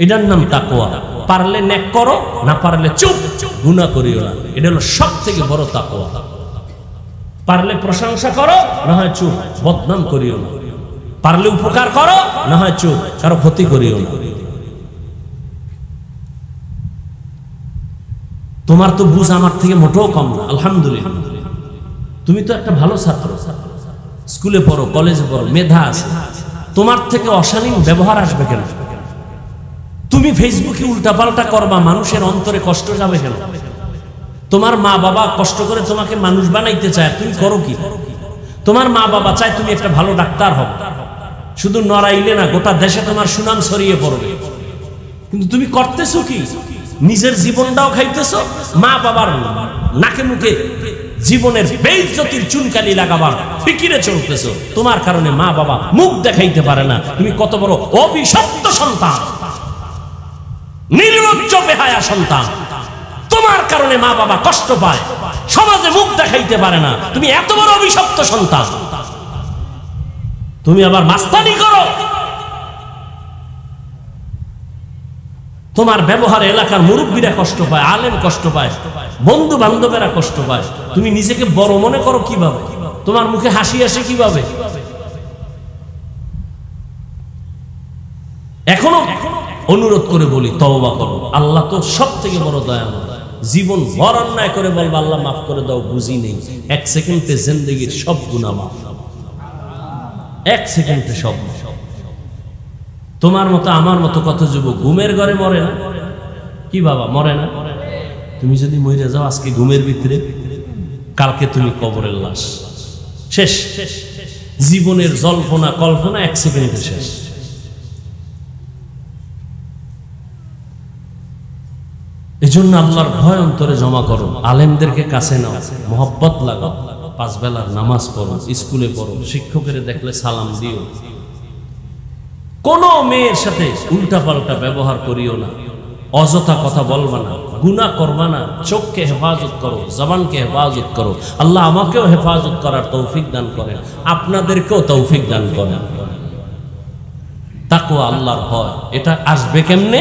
এটার নাম তাকওয়া। পারলে নেক করো, না পারলে চুপ, গুনাহ করিও না। এটা হলো সবথেকে বড় তাকওয়া। পারলে প্রশংসা করো, না হয় চুপ, বদনাম করিও না। পারলে উপকার করো, না হয় চুপ, কারো ক্ষতি করিও না। তোমার তো বুঝ আমার থেকে মোটেও কম না, আলহামদুলিল্লাহ। তুমি তো একটা ভালো ছাত্র, স্কুলে পড়ো, কলেজে পড়ো, মেধা আছে, তোমার থেকে অশালীন ব্যবহার আসবে কেন? তুমি ফেসবুকে উল্টাপাল্টা করবা, মানুষের অন্তরে কষ্ট যাবে কেন? তোমার মা বাবা কষ্ট করে তোমাকে মানুষ বানাইতে চায়, তুমি করো কি? তোমার মা বাবা চায় তুমি একটা ভালো ডাক্তার হও, শুধু নড়াইলে না, গোটা দেশে তোমার সুনাম ছড়িয়ে পড়বে। কিন্তু তুমি করতেছো কি? নিজের জীবনটাও খাইতেছো, মা বাবার নাকে মুখে জীবনের বেইজ্জতির চুনকালি লাগাবার ফিকিরে চলতেছো। তোমার কারণে মা বাবা মুখ দেখাইতে পারে না। তুমি কত বড় অভিশপ্ত সন্তান, নির্লজ্জ বেহায়া সন্তান। তোমার কারণে মা বাবা কষ্ট পায়, সমাজে মুখ দেখাইতে পারে না। তুমি এত বড় অভিশপ্ত সন্তান, তুমি আবার মাস্তানি করো। তোমার ব্যবহারে এলাকার মুরব্বীরা কষ্ট পায়, আলেম কষ্ট পায়, বন্ধু বান্ধবেরা কষ্ট পায়। তুমি নিজেকে বড় মনে করো কিভাবে? তোমার মুখে হাসি আসে কিভাবে? এখনো অনুরোধ করে বলি, তওবা করো। আল্লাহ তো সব থেকে বড় দয়াময়। জীবন ভর অন্যায় করে বলবো আল্লাহ মাফ করে দাও, বুঝি নেই। 1 সেকেন্ডে জিন্দেগির সব গুনাহ মাফ, 1 সেকেন্ডে সব। তোমার মতো আমার মতো কত যুবক ঘুমের ঘরে মরে না? কি বাবা মরে না? তুমি যদি মরে যাও আজকে ঘুমের ভিতরে, কালকে তুমি কবরের লাশ। শেষ। জীবনের জল্পনা কল্পনা 1 সেকেন্ডে শেষ। এজন্য আল্লাহর ভয় অন্তরে জমা করো, আলেমদেরকে কাছে নাও, মহব্বত লাগাও, 5 বেলার নামাজ পড়ো, স্কুলে পড়ো, শিক্ষকের দেখলে সালাম দিও। কোন মেয়ের সাথে উল্টাপাল্টা ব্যবহার করিও না, অযথা কথা বলবা না, গুনাহ করবা না। চোখকে হেফাজত করো, জবানকে হেফাজত করো। আল্লাহ আমাকেও হেফাজত করার তৌফিক দান করেন, আপনাদেরকেও তৌফিক দান করেন। তাকওয়া, আল্লাহর ভয়, এটা আসবে কেমনে?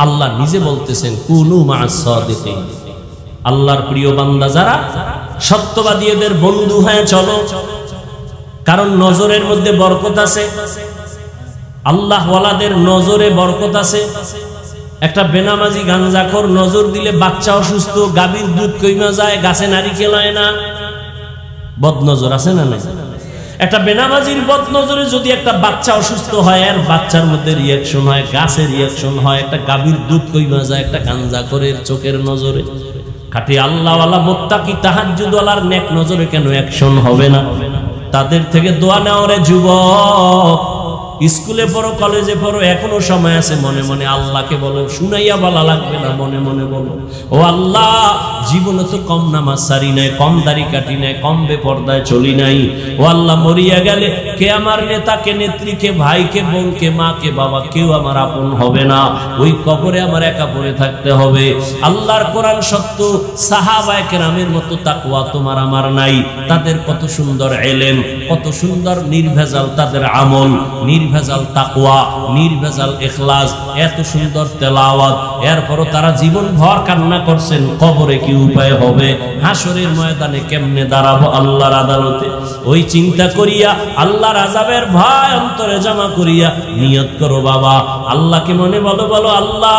আল্লাহ নিজে বলতেছেন কুনু মা'আস সাদিকিন। আল্লাহর প্রিয় বান্দা যারা, সত্যবাদীদের বন্ধু হয়ে চলো, কারণ নজরের মধ্যে বরকত আছে। আল্লাহ ওয়ালাদের নজরে বরকত আছে। একটা বেনামাজি গাঞ্জাখোর নজর দিলে বাচ্চা অসুস্থ, গাভীর দুধ কইমা যায়, গাছে নারিকেল হয় না। বদনজর আছে না নাই? একটা বেনামাজির বদনজরে যদি একটা বাচ্চা অসুস্থ হয়, আর বাচ্চার মধ্যে রিয়াকশন হয়, গাছে রিয়াকশন হয়। একটা গাভীর দুধ কইমা যায় একটা গাঞ্জাখোরের চোখের নজরে। খাঁটি আল্লাহওয়ালা মুত্তাকি তাহাজ্জুদওয়ালার নেক নজরে কেন অ্যাকশন হবে না? তাদের থেকে দোয়া নাও রে যুবক। স্কুলে পড়ো, কলেজে পড়ো, এখনো সময় আছে। মনে মনে আল্লাহকে বলো, শুনাইয়া বলা লাগবে না, মনে মনে বলো, ও আল্লাহ, জীবনে তো কম নামাজ সারি নাই, কম দাড়ি কাটি নাই, কম বেপরদায় চলি নাই। ও আল্লাহ, মরিয়া গেলে কে আমার নেতা, কে নেত্রী, কে ভাই, কে বোন, কে মা, কে বাবা, কেউ আমার আপন হবে না। ওই কবরে আমার একা পড়ে থাকতে হবে। আল্লাহর কোরআন সত্য, সাহাবায়ে কেরামের মতো তাকওয়া তোমার আমার নাই। তাদের কত সুন্দর ইলম, কত সুন্দর নির্ভেজাল তাদের আমল, নির্ভেজাল তাকওয়া, নির্ভেজাল ইখলাস, এত সুন্দর তেলাওয়াত। এরপরও তারা জীবন ভর কান্না করছেন, কবরে কি উপায় হবে, হাসরের ময়দানে কেমনে দাঁড়াবো আল্লাহর আদালতে। ওই চিন্তা করিয়া, আল্লাহর আযাবের ভয় অন্তরে জমা করিয়া নিয়ত করো বাবা, আল্লাহকে মনে বলো, বলো আল্লাহ,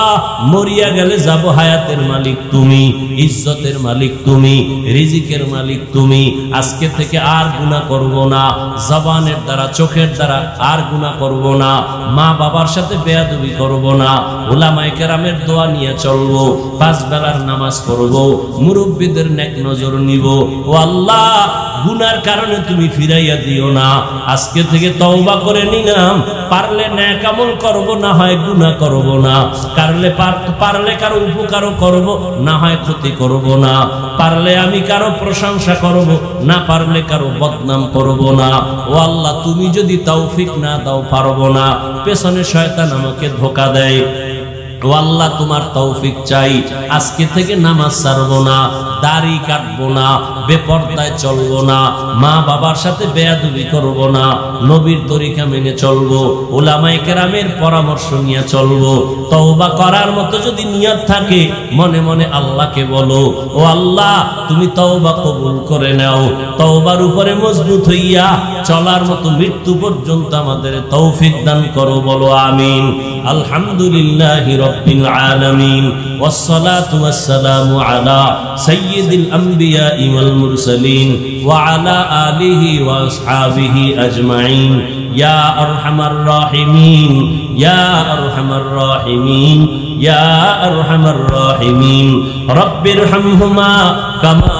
মরিয়া গেলে যাব, হায়াতের মালিক তুমি, ইজ্জতের মালিক তুমি, রিজিকের মালিক তুমি। আজকে থেকে আর গুনাহ করব না, জবানের দ্বারা, চোখের দ্বারা আর গুনাহ করব না, মা বাবার সাথে বেয়াদবি করব না, উলামায়ে কেরামের দোয়া নিয়ে চলবো, 5 বেলার নামাজ পড়ব, মুরব্বিদের নেক নজর নিব। ও আল্লাহ, গুনার কারণে তুমি ফিরাইয়া দিও না। আজকে থেকে তওবা করে নিলাম, পারলে নেক আমল করব, না হয় গুনাহ করব না। পারলে কারো উপকারও করব, না হয় ক্ষতি করব না। পারলে আমি কারো প্রশংসা করব, না পারলে কারো বদনাম করব না। ও আল্লাহ, তুমি যদি তৌফিক না দাও পারব না। পেছনে শয়তান আমাকে ধোঁকা দেয়। ও আল্লাহ, তোমার তৌফিক চাই। আজকে থেকে নামাজ ছাড়বো না, দাড়ি কাটবো না, বেপরদায় চলবো না, মা বাবার সাথে বেয়াদবি করবো না, নবীর তরিকা মেনে চলবো, উলামায়ে কেরামের পরামর্শ নিয়ে চলবো। তওবা করার মতো যদি নিয়ত থাকে, মনে মনে আল্লাহকে বলো, ও আল্লাহ, তুমি তওবা কবুল করে নাও। তওবার উপরে মজবুত হইয়া চলার মতো মৃত্যু পর্যন্ত আমাদের তৌফিক দান করো, বলো আমিন। আলহামদুলিল্লাহি রাব্বিল আলামিন, ওয়াসসালাতু ওয়াসসালামু আলা সাইয়্যিদিল আমবিয়া ওয়াল মুরসালিন ওয়া আলা আলিহি ওয়া আসহাবিহি আজমাইন। ইয়া আরহামার রাহিমিন, ইয়া আরহামার রাহিমিন, ইয়া আরহামার রাহিমিন। রব্বিরহামহুমা কামা